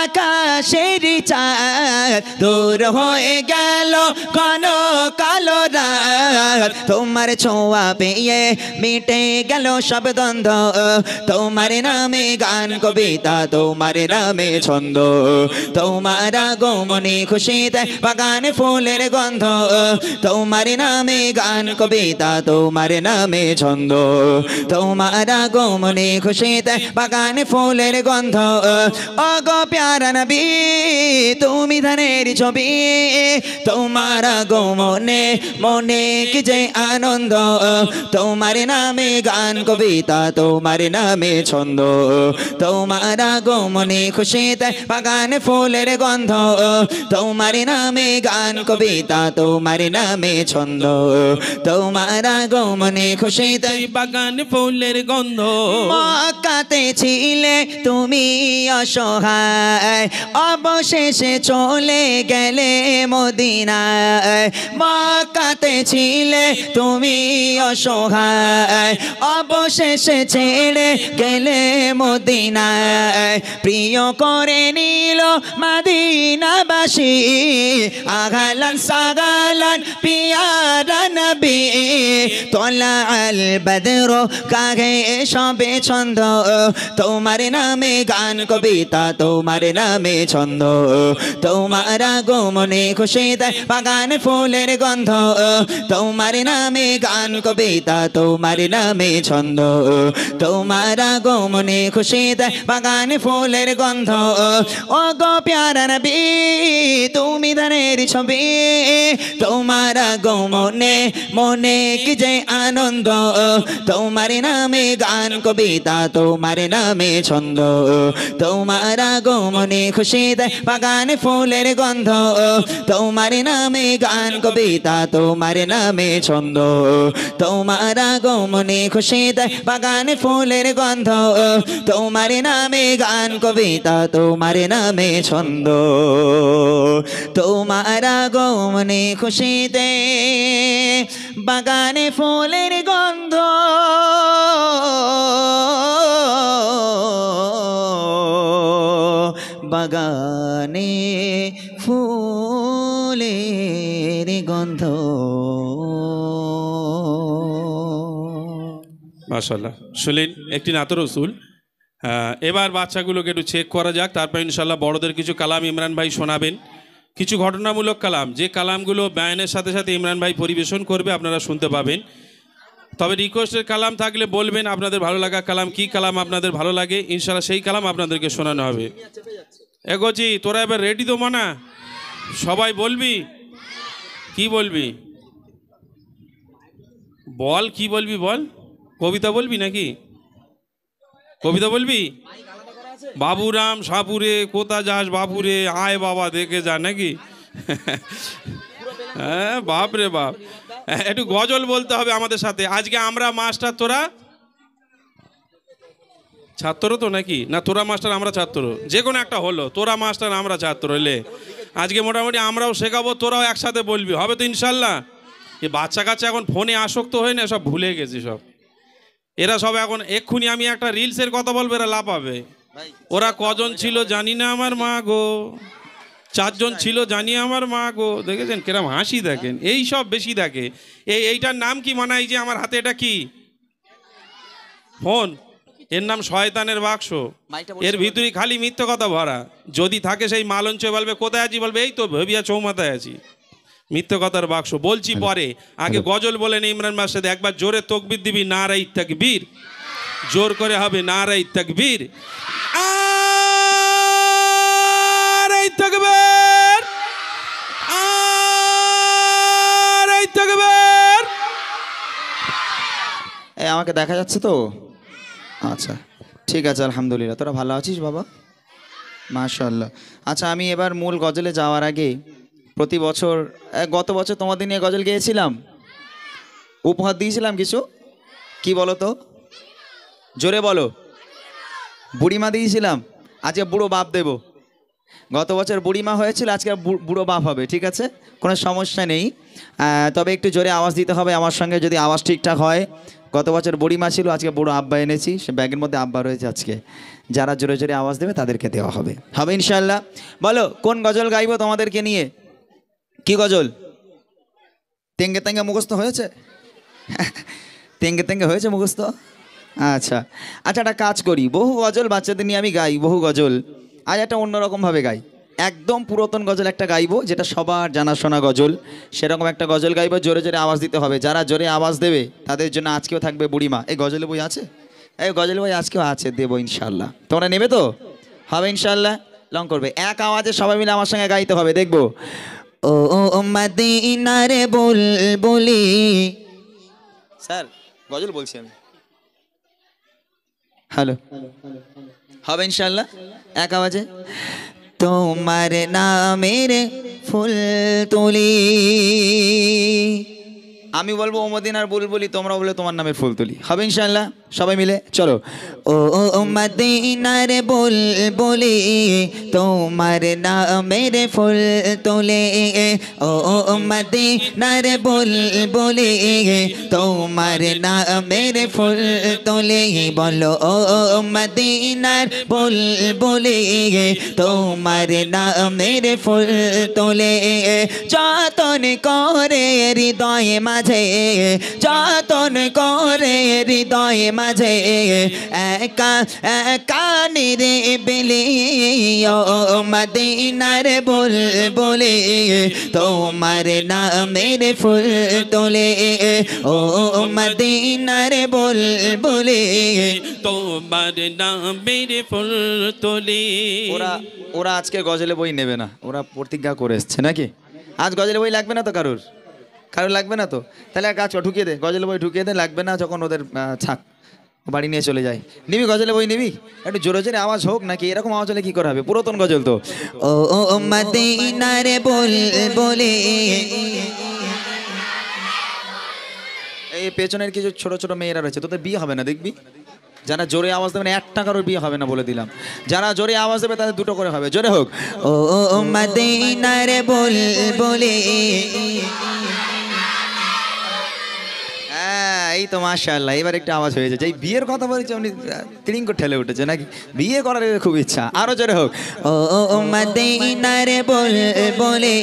[SPEAKER 2] আকাশের চাঁদ, দূর হয়ে গেল ঘন কালো রাত। তোমার ছোঁয়া পেয়ে মিটে গেল সব দ্বন্দ্ব তোমার নামে গান কবিতা তোমার নামে ছন্দ তোমার আগমনে খুশিতে বাগান ফুলের গন্ধ তোমার নামে গান কবিতা তোমার নামে ছন্দ তোমার আগমনে খুশিতে বাগান ফুলের গন্ধ ও গো প্যারা নবী তুমি ধানের ছবি তোমার আগমনে মনে কি যে আনন্দ তোমার নামে গান কবিতা তোমার নামে ছন্দ তোমার আগমনে খুশিতে বাগান ফুলের গন্ধ তোমার নামে গান কবিতা তোমার নামে ছন্দ তোমার আগমনে খুশিতে
[SPEAKER 3] বাগান ফুলের গন্ধ
[SPEAKER 2] মক্কাতে ছিলে তুমি অসহায় অবশেষে চলে গেলে মদিনায় মক্কাতে ছিলে তুমি অসহায় অবশেষে ছেড়ে গেলে মদিনায় প্রিয় করে নিল মদিনাবাসী আগালান সাগালান পিয়ারা নবী তোলা আল বদর কাগে সবে ছন্দ তোমার নামে গান কবিতা তোমার নামে ছন্দ তোমার আগমনে খুশিতে বাগান ফুলের গন্ধ তোমার নামে গান কবিতা তোমার নামে ছন্দ তোমার আগমনে খুশিতে বাগান ফুলের গন্ধ ও গো প্যারা নবী তুমি ধানের ছবি তোমার আগমনে মনে কি যে আনন্দ তোমার নামে গান কবিতা তোমার নামে ছন্দ তোমার আগমনে খুশিতে বাগান ফুলের গন্ধ তোমার নামে গান কবিতা তোমার নামে ছন্দ তোমার আগমনে খুশিতে বাগান ফুলের গন্ধ তোমার নামে গান কবিতা তোমার নামে ছন্দ তোমার আগমনে খুশিতে বাগানে ফুলের গন্ধ বাগানে ফুলের গন্ধ
[SPEAKER 3] মাশাআল্লাহ শুনলেন একটি নাত রসুল। এবার বাচ্চাগুলোকে একটু চেক করা যাক, তারপর ইনশাল্লাহ বড়দের কিছু কালাম ইমরান ভাই শোনাবেন, কিছু ঘটনামূলক কালাম, যে কালামগুলো বায়ানের সাথে সাথে ইমরান ভাই পরিবেশন করবে আপনারা শুনতে পাবেন। তবে রিকোয়েস্টের কালাম থাকলে বলবেন আপনাদের ভালো লাগা কালাম, কি কালাম আপনাদের ভালো লাগে, ইনশাল্লাহ সেই কালাম আপনাদেরকে শোনানো হবে। এগোছি, তোরা এবার রেডি তো মানা, সবাই বলবি, কি বলবি বল, কি বলবি বল, কবিতা বলবি নাকি, কবিতা বলবি? বাবুরাম সাপুরে কোথা যাস বাপুরে আয় বাবা দেখে যা নাকি? হ্যাঁ বাপ রে বাপ, একটু গজল বলতে হবে আমাদের সাথে। আজকে আমরা মাস্টার, তোরা ছাত্র তো নাকি? না তোরা মাস্টার আমরা ছাত্র, যে কোনো একটা হলো, তোরা মাস্টার আমরা ছাত্র হলে আজকে মোটামুটি আমরাও শেখাবো, তোরাও একসাথে বলবি, হবে তো ইনশাল্লাহ? এই বাচ্চা কাচ্চা এখন ফোনে আসক্ত হয়ে না, সব ভুলে গেছি সব, এরা সব এখন এক্ষুনি আমি একটা রিলসের কথা বলবো এরা লাপাবে। ওরা কজন ছিল জানি না আমার মা গো, 4 জন ছিল জানি আমার মা গো, দেখেছেন কিরম হাসি দেখেন, এই সব বেশি দেখে। এইটার নাম কি মানাই যে আমার হাতে, এটা কি ফোন, এর নাম শয়তানের বাক্স, এর ভিতরে খালি মিথ্যে কথা ভরা। যদি থাকে সেই মালঞ্চ বলবে কোথায় আছি, বলবে এই তো ভেবিয়া চৌমাথায় আছি, মিথ্যে কথার বাক্স। বলছি পরে, আগে গজল বলেন ইমরান মাসেদ, একবার জোরে তকবীর দিবি, নারায়ে তাকবীর, জোর করে হবে নারায়ে তাকবীর, নারায়ে তাকবীর, নারায়ে তাকবীর।
[SPEAKER 1] এই আমাকে দেখা যাচ্ছে তো? আচ্ছা ঠিক আছে, আলহামদুলিল্লাহ। তোরা ভালো আছিস বাবা? মাশাআল্লাহ। আচ্ছা আমি এবার মূল গজলে যাওয়ার আগে, প্রতি বছর, গত বছর তোমাদের নিয়ে গজল গেয়েছিলাম, উপহার দিয়েছিলাম কিছু, কি বলো তো, জোরে বলো। বুড়িমা দিয়েছিলাম, আজকে বুড়ো বাপ দেব। গত বছর বুড়িমা হয়েছিল, আজকে বুড়ো বাপ হবে, ঠিক আছে, কোনো সমস্যা নেই। তবে একটু জোরে আওয়াজ দিতে হবে আমার সঙ্গে, যদি আওয়াজ ঠিকঠাক হয়। গত বছর বুড়িমা ছিল, আজকে বুড়ো আব্বা এনেছি, সে ব্যাগের মধ্যে আব্বা রয়েছে। আজকে যারা জোরে জোরে আওয়াজ দেবে তাদেরকে দেওয়া হবে, হবে ইনশাল্লাহ। বলো কোন গজল গাইবো তোমাদেরকে নিয়ে? কি গজল? তেঙ্গে তেঙ্গে মুখস্থ হয়েছে? তেঙ্গে তেঙ্গে হয়েছে মুখস্থ? আচ্ছা আচ্ছা, একটা কাজ করি, বহু গজল বাচ্চাদের নিয়ে আমি গাই, বহু গজল। আজ একটা অন্যরকমভাবে গাই, একদম পুরাতন গজল একটা গাইবো, যেটা সবার জানাশোনা গজল। সেরকম একটা গজল গাইবো, জোরে জোরে আওয়াজ দিতে হবে। যারা জোরে আওয়াজ দেবে তাদের জন্য আজকেও থাকবে বুড়িমা। এই গজল বই আছে? এই গজল বই আজকেও আছে, দেবো ইনশাল্লাহ। তোমরা নেবে তো? হবে ইনশাল্লাহ? লং করবে, এক আওয়াজে সবাই মিলে আমার সঙ্গে গাইতে হবে, দেখবো।
[SPEAKER 2] ও মদিনার বুলবুলি।
[SPEAKER 1] স্যার গজল বলছি আমি। হ্যালো, হবে ইনশাল্লাহ? এক আওয়াজে।
[SPEAKER 2] তোমার নামের ফুল তুলি।
[SPEAKER 1] আমি বলবো ও মদিনার বুলবুলি, তোমরা বলে তোমার নামের ফুল তুলি। হবে ইনশাল্লাহ? সবাই মিলে চলো।
[SPEAKER 2] ও মদিনার বুলবুলি, তোমার নামের ফুল তুলে। ও মদিনার বুলবুলি, তোমার নামের ফুল তুলে। বলো ও মদিনার বুলবুলি, তোমার নামের ফুল তুলে। যতন করে হৃদয়ে মাঝে, যতন করে হৃদয়ে মাঝে, একা একা নিরিবিলি। ও মদিনার বুলবুলি, তোমার নামের ফুল তোলে। ও মদিনার বুলবুলি,
[SPEAKER 3] তোমার নামের ফুল তোলে।
[SPEAKER 1] ওরা ওরা আজকে গজলে বই নেবে না, ওরা প্রতিজ্ঞা করে এসছে নাকি? আজ গজলে বই লাগবে না তো কারোর? কারোর লাগবে না তো? তাহলে এক কাজ কর, ঢুকিয়ে দে, গজলে বই ঢুকিয়ে দে। লাগবে না যখন ওদের ছাক, বাড়ি নিয়ে চলে যায়। নিবি গজলে বই নিবি? একটু জোরে জোরে আওয়াজ হোক, নাকি এরকম আওয়াজ হলে কি করে হবে? পুরাতন গজল তো।
[SPEAKER 2] ও মদিনার বুলবুলি।
[SPEAKER 1] এই পেছনের কিছু ছোট ছোট মেয়েরা রয়েছে, তোদের বিয়ে হবে না দেখবি। যারা জোরে আওয়াজ দেবে না, 1 টাকারও বিয়ে হবে না বলে দিলাম। যারা জোরে আওয়াজ দেবে তাদের 2টো করে হবে। জোরে হোক।
[SPEAKER 2] ও মদিনার বুলবুলি।
[SPEAKER 1] হ্যাঁ, এই তো মাশাআল্লাহ, এবার একটা আওয়াজ হয়েছে। যেই বিয়ের কথা বলেছে উনি তিরিং করে ঠেলে উঠেছে নাকি? বিয়ে করার খুব ইচ্ছা, আরো জোরে হোক।
[SPEAKER 2] ও মদিনার বুলবুলি,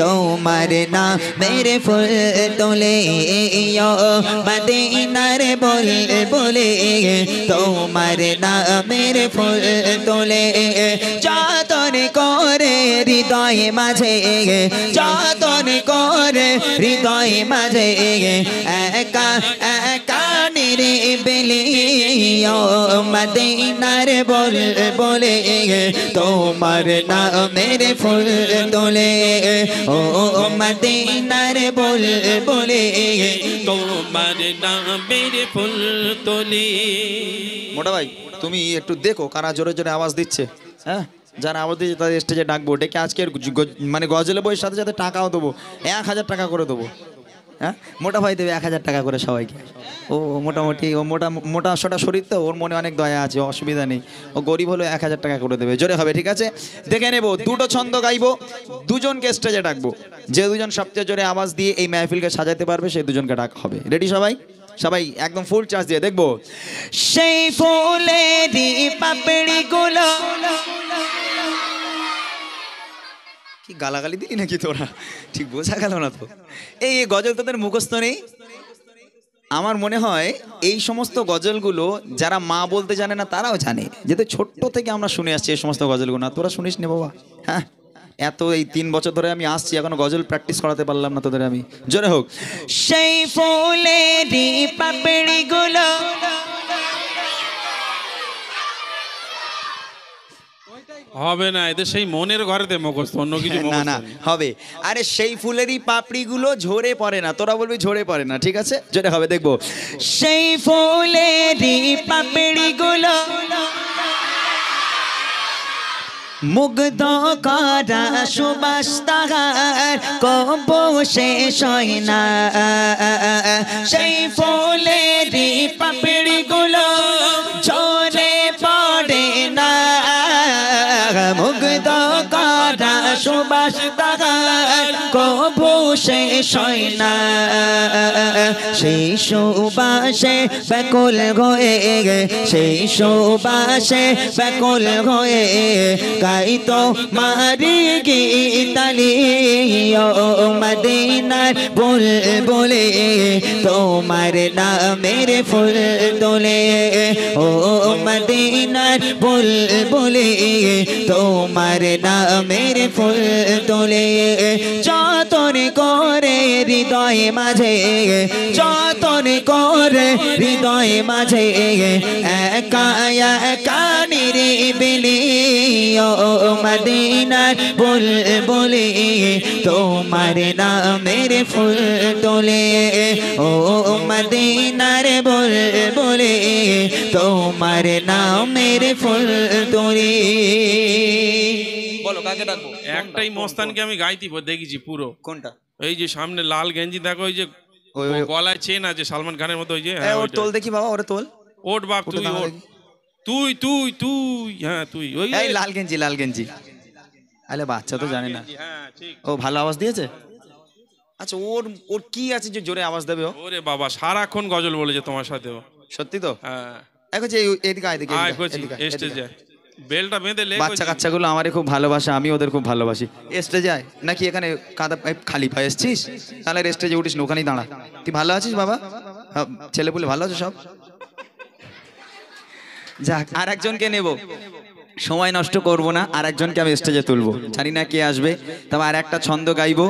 [SPEAKER 2] তোমার নামের ফুল তোলে। ও মদিনার বুলবুলি, তোমার নামের ফুল তোলে। যতন করে হৃদয়ে মাঝে, যতন করে হৃদয়ে মাঝে, একা একা নিরিবিলি। ও মদিনার বুলবুলি, তোমার নামের ফুল তোলে। ও মদিনার বুলবুলি,
[SPEAKER 3] তোমার নামের ফুল তোলে।
[SPEAKER 1] মোটা ভাই তুমি একটু দেখো কারা জোরে জোরে আওয়াজ দিচ্ছে। হ্যাঁ, যারা আওয়াজ দিচ্ছে তাদের স্টেজে ডাকবো, ডেকে আজকের মানে গজলে বইয়ের সাথে সাথে টাকাও দেবো, 1000 টাকা করে দেবো। হ্যাঁ, মোটা ভাই দেবে 1000 টাকা করে সবাইকে। ও মোটামুটি ও মোটা সোটা শরীর তো, ওর মনে অনেক দয়া আছে, অসুবিধা নেই। ও গরিব হলো 1000 টাকা করে দেবে। জোরে হবে, ঠিক আছে? দেখে নেবো, 2টো ছন্দ গাইবো, 2জনকে স্টেজে ডাকবো। যে 2জন সবচেয়ে জোরে আওয়াজ দিয়ে এই মাহফিলকে সাজাতে পারবে সেই 2জনকে ডাকা হবে। রেডি সবাই? সবাই একদম ফুল চার্জ দিয়ে দেখবো।
[SPEAKER 2] সেই ফুলেরই পাপড়ি গুলো।
[SPEAKER 1] কি গালাগালি দিলি নাকি তোরা? ঠিক বোঝা গেল না তো। এই গজল তোদের মুখস্থ নেই? আমার মনে হয় এই সমস্ত গজলগুলো যারা মা বলতে জানে না তারাও জানে, যেহেতু ছোট্ট থেকে আমরা শুনে আসছি এই সমস্ত গজলগুলো। না তোরা শুনিস নি বাবা? হ্যাঁ, এত এই 3 বছর ধরে আমি আসছি, এখনো গজল প্র্যাকটিস করাতে পারলাম না তোদের আমি। জোরে হোক।
[SPEAKER 2] সেই ফুলেরই পাপড়ি গুলো,
[SPEAKER 3] হবে না, এদের সেই মনের ঘরেতে মুখস্থ, অন্য কিছু
[SPEAKER 1] না
[SPEAKER 3] মুখস্থ
[SPEAKER 1] না
[SPEAKER 3] নেই।
[SPEAKER 1] হবে। আরে সেই ফুলেরই পাপড়িগুলো ঝরে পড়ে না, তোরা বলবি ঝরে পড়ে না, ঠিক আছে? জোরে হবে, দেখবো।
[SPEAKER 2] সেই ফুলেরই পাপড়ি গুলো, মুগ্ধ করা সুবাস তাহার কবো শেষ হয় না। সেই ফুলেরই পাপড়ি গুলো ঝরে পড়ে না। মুগ্ধ করা সুবাস তাহার কবো শেষ হয় না সেই সুবাসে ব্যাকুল হয়ে সেই সুবাসে ব্যাকুল হয়ে গাই তো মারি গীতালি ও মদিনার বুলবুলি তোমার নামের ফুল তোলে ও মদিনার বুলবুলি তোমার নামের ফুল তোলে যতন করে হৃদয় মাঝে যতন করে হৃদয় মাঝে একা একা নিরিবিলি ও মদিনার বুলবুলি তোমার নামের ফুল তোলে ও মদিনার বুলবুলি তোমার নামের ফুল তোলে
[SPEAKER 1] বলো কাকে ডাকবো
[SPEAKER 3] একটাই মস্তানকে আমি গাইতিব দেখেছি পুরো।
[SPEAKER 1] কোনটা
[SPEAKER 3] এই যে সামনে লাল গেঞ্জি দেখো, ওই যে গলায় চেন আছে সালমান খানের মতো, ওই যে
[SPEAKER 1] ওর তোল দেখি বাবা ওরে তোল
[SPEAKER 3] ওট বাপ তুই ওট তুই তুই তুই হ্যাঁ তুই ওই
[SPEAKER 1] এই লাল গেঞ্জি আরে বাচ্চা তো জানে না।
[SPEAKER 3] হ্যাঁ ঠিক।
[SPEAKER 1] ও ভালো আওয়াজ দিয়েছে। আচ্ছা ওর ওর কি আছে যে জোরে আওয়াজ দেবে ও?
[SPEAKER 3] ওরে বাবা সারাক্ষণ গজল বলেছে তোমার সাথেও।
[SPEAKER 1] সত্যি তো?
[SPEAKER 3] হ্যাঁ
[SPEAKER 1] এখন যে এদিকে এদিকে
[SPEAKER 3] আয় কোচি স্টেজে বেলটা বেঁধে লে
[SPEAKER 1] বাচ্চা কাচ্চাগুলো আমারে খুব ভালোবাসে, আমি ওদের খুব ভালোবাসি। স্টেজে যায় নাকি এখানে কাদা খালি পায়ে এসছিস? তাহলে স্টেজে উঠিস না, ওখানেই দাঁড়া। তুই ভালো আছিস বাবা? ছেলেপুলে ভালো আছে সব? যাক আর একজনকে নেব, সময় নষ্ট করব না, আর একজনকে আমি স্টেজে তুলবো। জানি না কে আসবে, তবে আর একটা ছন্দ গাইবো,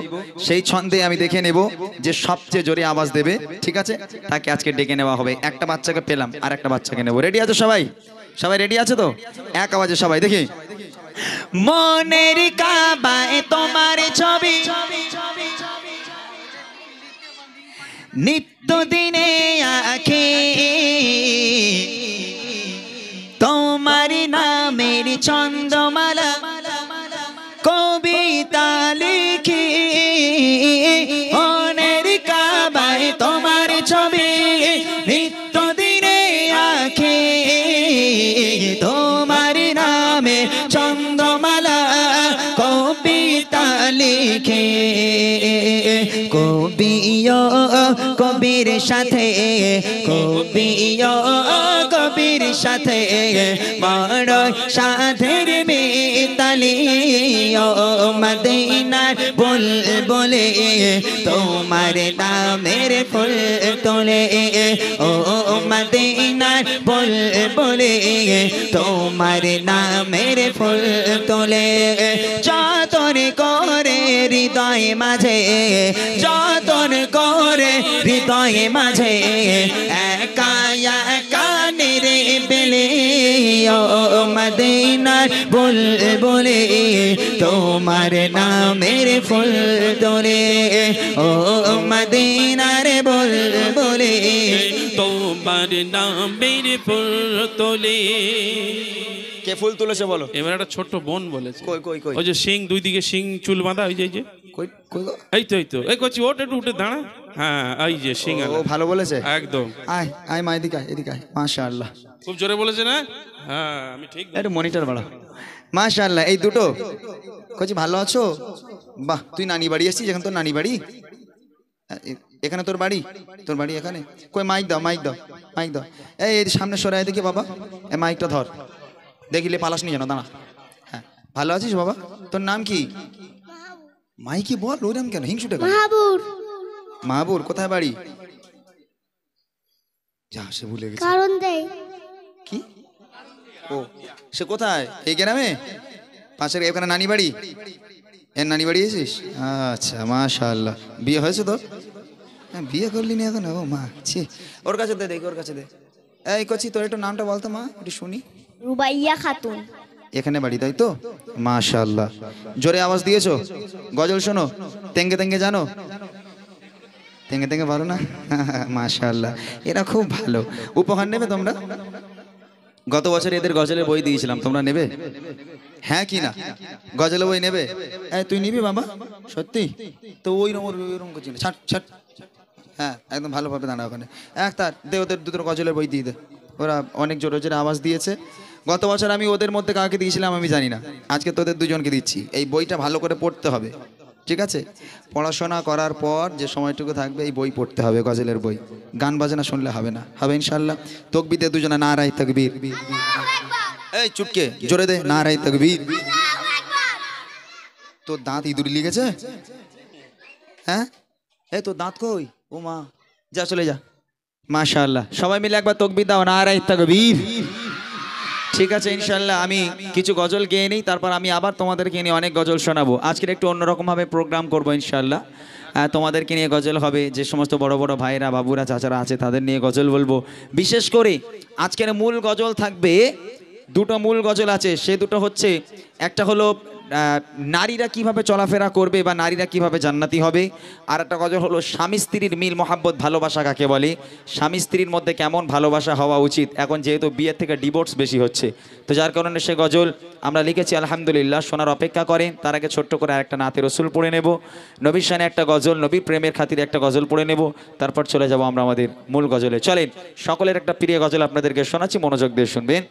[SPEAKER 1] সেই ছন্দে আমি দেখে নেব যে সবচেয়ে জোরে আওয়াজ দেবে, ঠিক আছে? তাকে আজকে ডেকে নেওয়া হবে। একটা বাচ্চাকে পেলাম, আর একটা বাচ্চাকে নেবো। রেডি আছো সবাই? সবাই রেডি আছে তো? এক আওয়াজে সবাই দেখি।
[SPEAKER 2] মনের কাবায় তোমার ছবি নিত্য দিনে আঁখি তোমার নামের চন্দ্রমালা কবিতা লিখি মনের কাবায় তোমার ছবি নিত্য দিনে আঁখি তোমার নামে চন্দ্রমালা কবিতা লিখে কবির সাথে কবির সাথে বড় সাধের মিতালি ও মদিনার বুলবুলি তোমার নামের ফুল তোলে ও মদিনার বুলবুলি তোমার নামের ফুল তোলে যতন করে হৃদয় মাঝে যতন করে হৃদয় মাঝে একা একা নিরিবিলি ও মদিনার বুলবুলি তোমার নামের ফুল তোলে ও মদিনার বুলবুলি
[SPEAKER 3] তোমার নামের ফুল তোলে।
[SPEAKER 1] কে ফুল তুলেছে বলো?
[SPEAKER 3] এবার একটা ছোট্ট বোন বলেছে।
[SPEAKER 1] কই কই কই?
[SPEAKER 3] ওই যে সিং দুই দিকে সিং চুল বাঁধা, ওই যে
[SPEAKER 1] কই কই গো?
[SPEAKER 3] এই তো এই করছি ওটা একটু উঠে দাঁড়া। হ্যাঁ এই যে সিং
[SPEAKER 1] ও ভালো বলেছে
[SPEAKER 3] একদম।
[SPEAKER 1] আয় আয় মা এদিকে আয়, এদিকে আয়। মাশাআল্লাহ
[SPEAKER 3] খুব জোরে বলেছে না? হ্যাঁ আমি ঠিক
[SPEAKER 1] একটু মনিটর বাড়াও। মাশাআল্লাহ এই দুটো কচি ভালো আছো? বাহ তুই নানি বাড়ি এসেছিস? এখন তোর নানি বাড়ি এখানে? তোর বাড়ি এখানে? কই মাইক দাও মাইক দাও। এই সামনে সরে আয় দেখি বাবা, এই মাইকটা ধর, দেখিলে পালাস নি যেন, দাঁড়া। হ্যাঁ ভালো আছিস বাবা? তোর নাম কি? মাইকি বল, ওরম কেন হিংসুটে? মাহবুর। কোথায় বাড়ি? যা সে ভুলে গেছে।
[SPEAKER 5] কারণ দেয়
[SPEAKER 1] কি? ও সে কোথায়? এই গ্রামে পাশের এখানে নানি বাড়ি? এর নানি বাড়ি এসেছিস? আচ্ছা মাশাআল্লাহ। বিয়ে হয়েছে তোর? হ্যাঁ বিয়ে করলি না এখন? ও মা ছি, ওর কাছে দে, দেখি ওর কাছে দে। এই কচি তোর একটু নামটা বলতো মা, একটু শুনি।
[SPEAKER 5] রুবাইয়া খাতুন।
[SPEAKER 1] এখানে বাড়ি তাই তো? মাশাআল্লাহ। জোরে আওয়াজ দিয়েছো? গজল শোনো? তেঙ্গে তেঙ্গে জানো? তেঙ্গে তেঙ্গে ভালো না? মাশাআল্লাহ, এরা খুব ভালো। উপহার নেবে তোমরা? গত বছর এদের গজলের বই দিয়েছিলাম, তোমরা নেবে? হ্যাঁ কি না? গজলের বই নেবে? তুই নিবি বাবা? সত্যি তো? ওইরকম করছিস, ছাট ছাট। হ্যাঁ একদম ভালোভাবে দাঁড়া ওখানে। তার দে, ওদের দুটো গজলের বই দিয়ে দে। ওরা অনেক জোরে জোরে আওয়াজ দিয়েছে। গত বছর আমি ওদের মধ্যে কাকে দিয়েছিলাম আমি জানি না, আজকে তোদের দুজনকে দিচ্ছি। এই বইটা ভালো করে পড়তে হবে, ঠিক আছে, পড়াশোনা করার পর যে সময়টুকু থাকবে এই বই পড়তে হবে, গজলের বই। গান বাজনা শুনলে হবে না, হবে ইনশাল্লাহ। তকবিতে দুজনে নারায়ে তাকবীর। এই চুটকে জোরে দে, নারায়ে তাকবীর। তোর দাঁত ইঁদুর লিগেছে? হ্যাঁ, এই তোর দাঁত কই? ও মা, যা চলে যা। মাশাআল্লাহ, সবাই মিলে একবার তাকবীর দাও, নারায়ে তাকবীর। ঠিক আছে, ইনশাল্লাহ আমি কিছু গজল গেয়ে নিই, তারপর আমি আবার তোমাদেরকে নিয়ে অনেক গজল শোনাবো। আজকের একটু অন্যরকমভাবে প্রোগ্রাম করবো ইনশাল্লাহ। তোমাদেরকে নিয়ে গজল হবে, যে সমস্ত বড় বড় ভাইরা, বাবুরা, চাচারা আছে তাদের নিয়ে গজল বলবো। বিশেষ করে আজকের মূল গজল থাকবে, দুটো মূল গজল আছে। সে দুটো হচ্ছে, একটা হলো নারীরা কিভাবে চলাফেরা করবে বা নারীরা কিভাবে জান্নাতি হবে, আর একটা গজল হলো স্বামী স্ত্রীর মিল মহাব্বত ভালোবাসা কাকে বলে, স্বামী স্ত্রীর মধ্যে কেমন ভালোবাসা হওয়া উচিত। এখন যেহেতু বিয়ের থেকে ডিভোর্স বেশি হচ্ছে, তো যার কারণে সে গজল আমরা লিখেছি আলহামদুলিল্লাহ, শোনার অপেক্ষা করেন। তার আগে ছোট্ট করে আরেকটা নাতে রসুল পড়ে নেব, নবীর শানে একটা গজল, নবীর প্রেমের খাতিরে একটা গজল পড়ে নেব, তারপর চলে যাব আমরা আমাদের মূল গজলে। চলেন, সকলের একটা প্রিয় গজল আপনাদেরকে শোনাচ্ছি, মনোযোগ দিয়ে শুনবেন।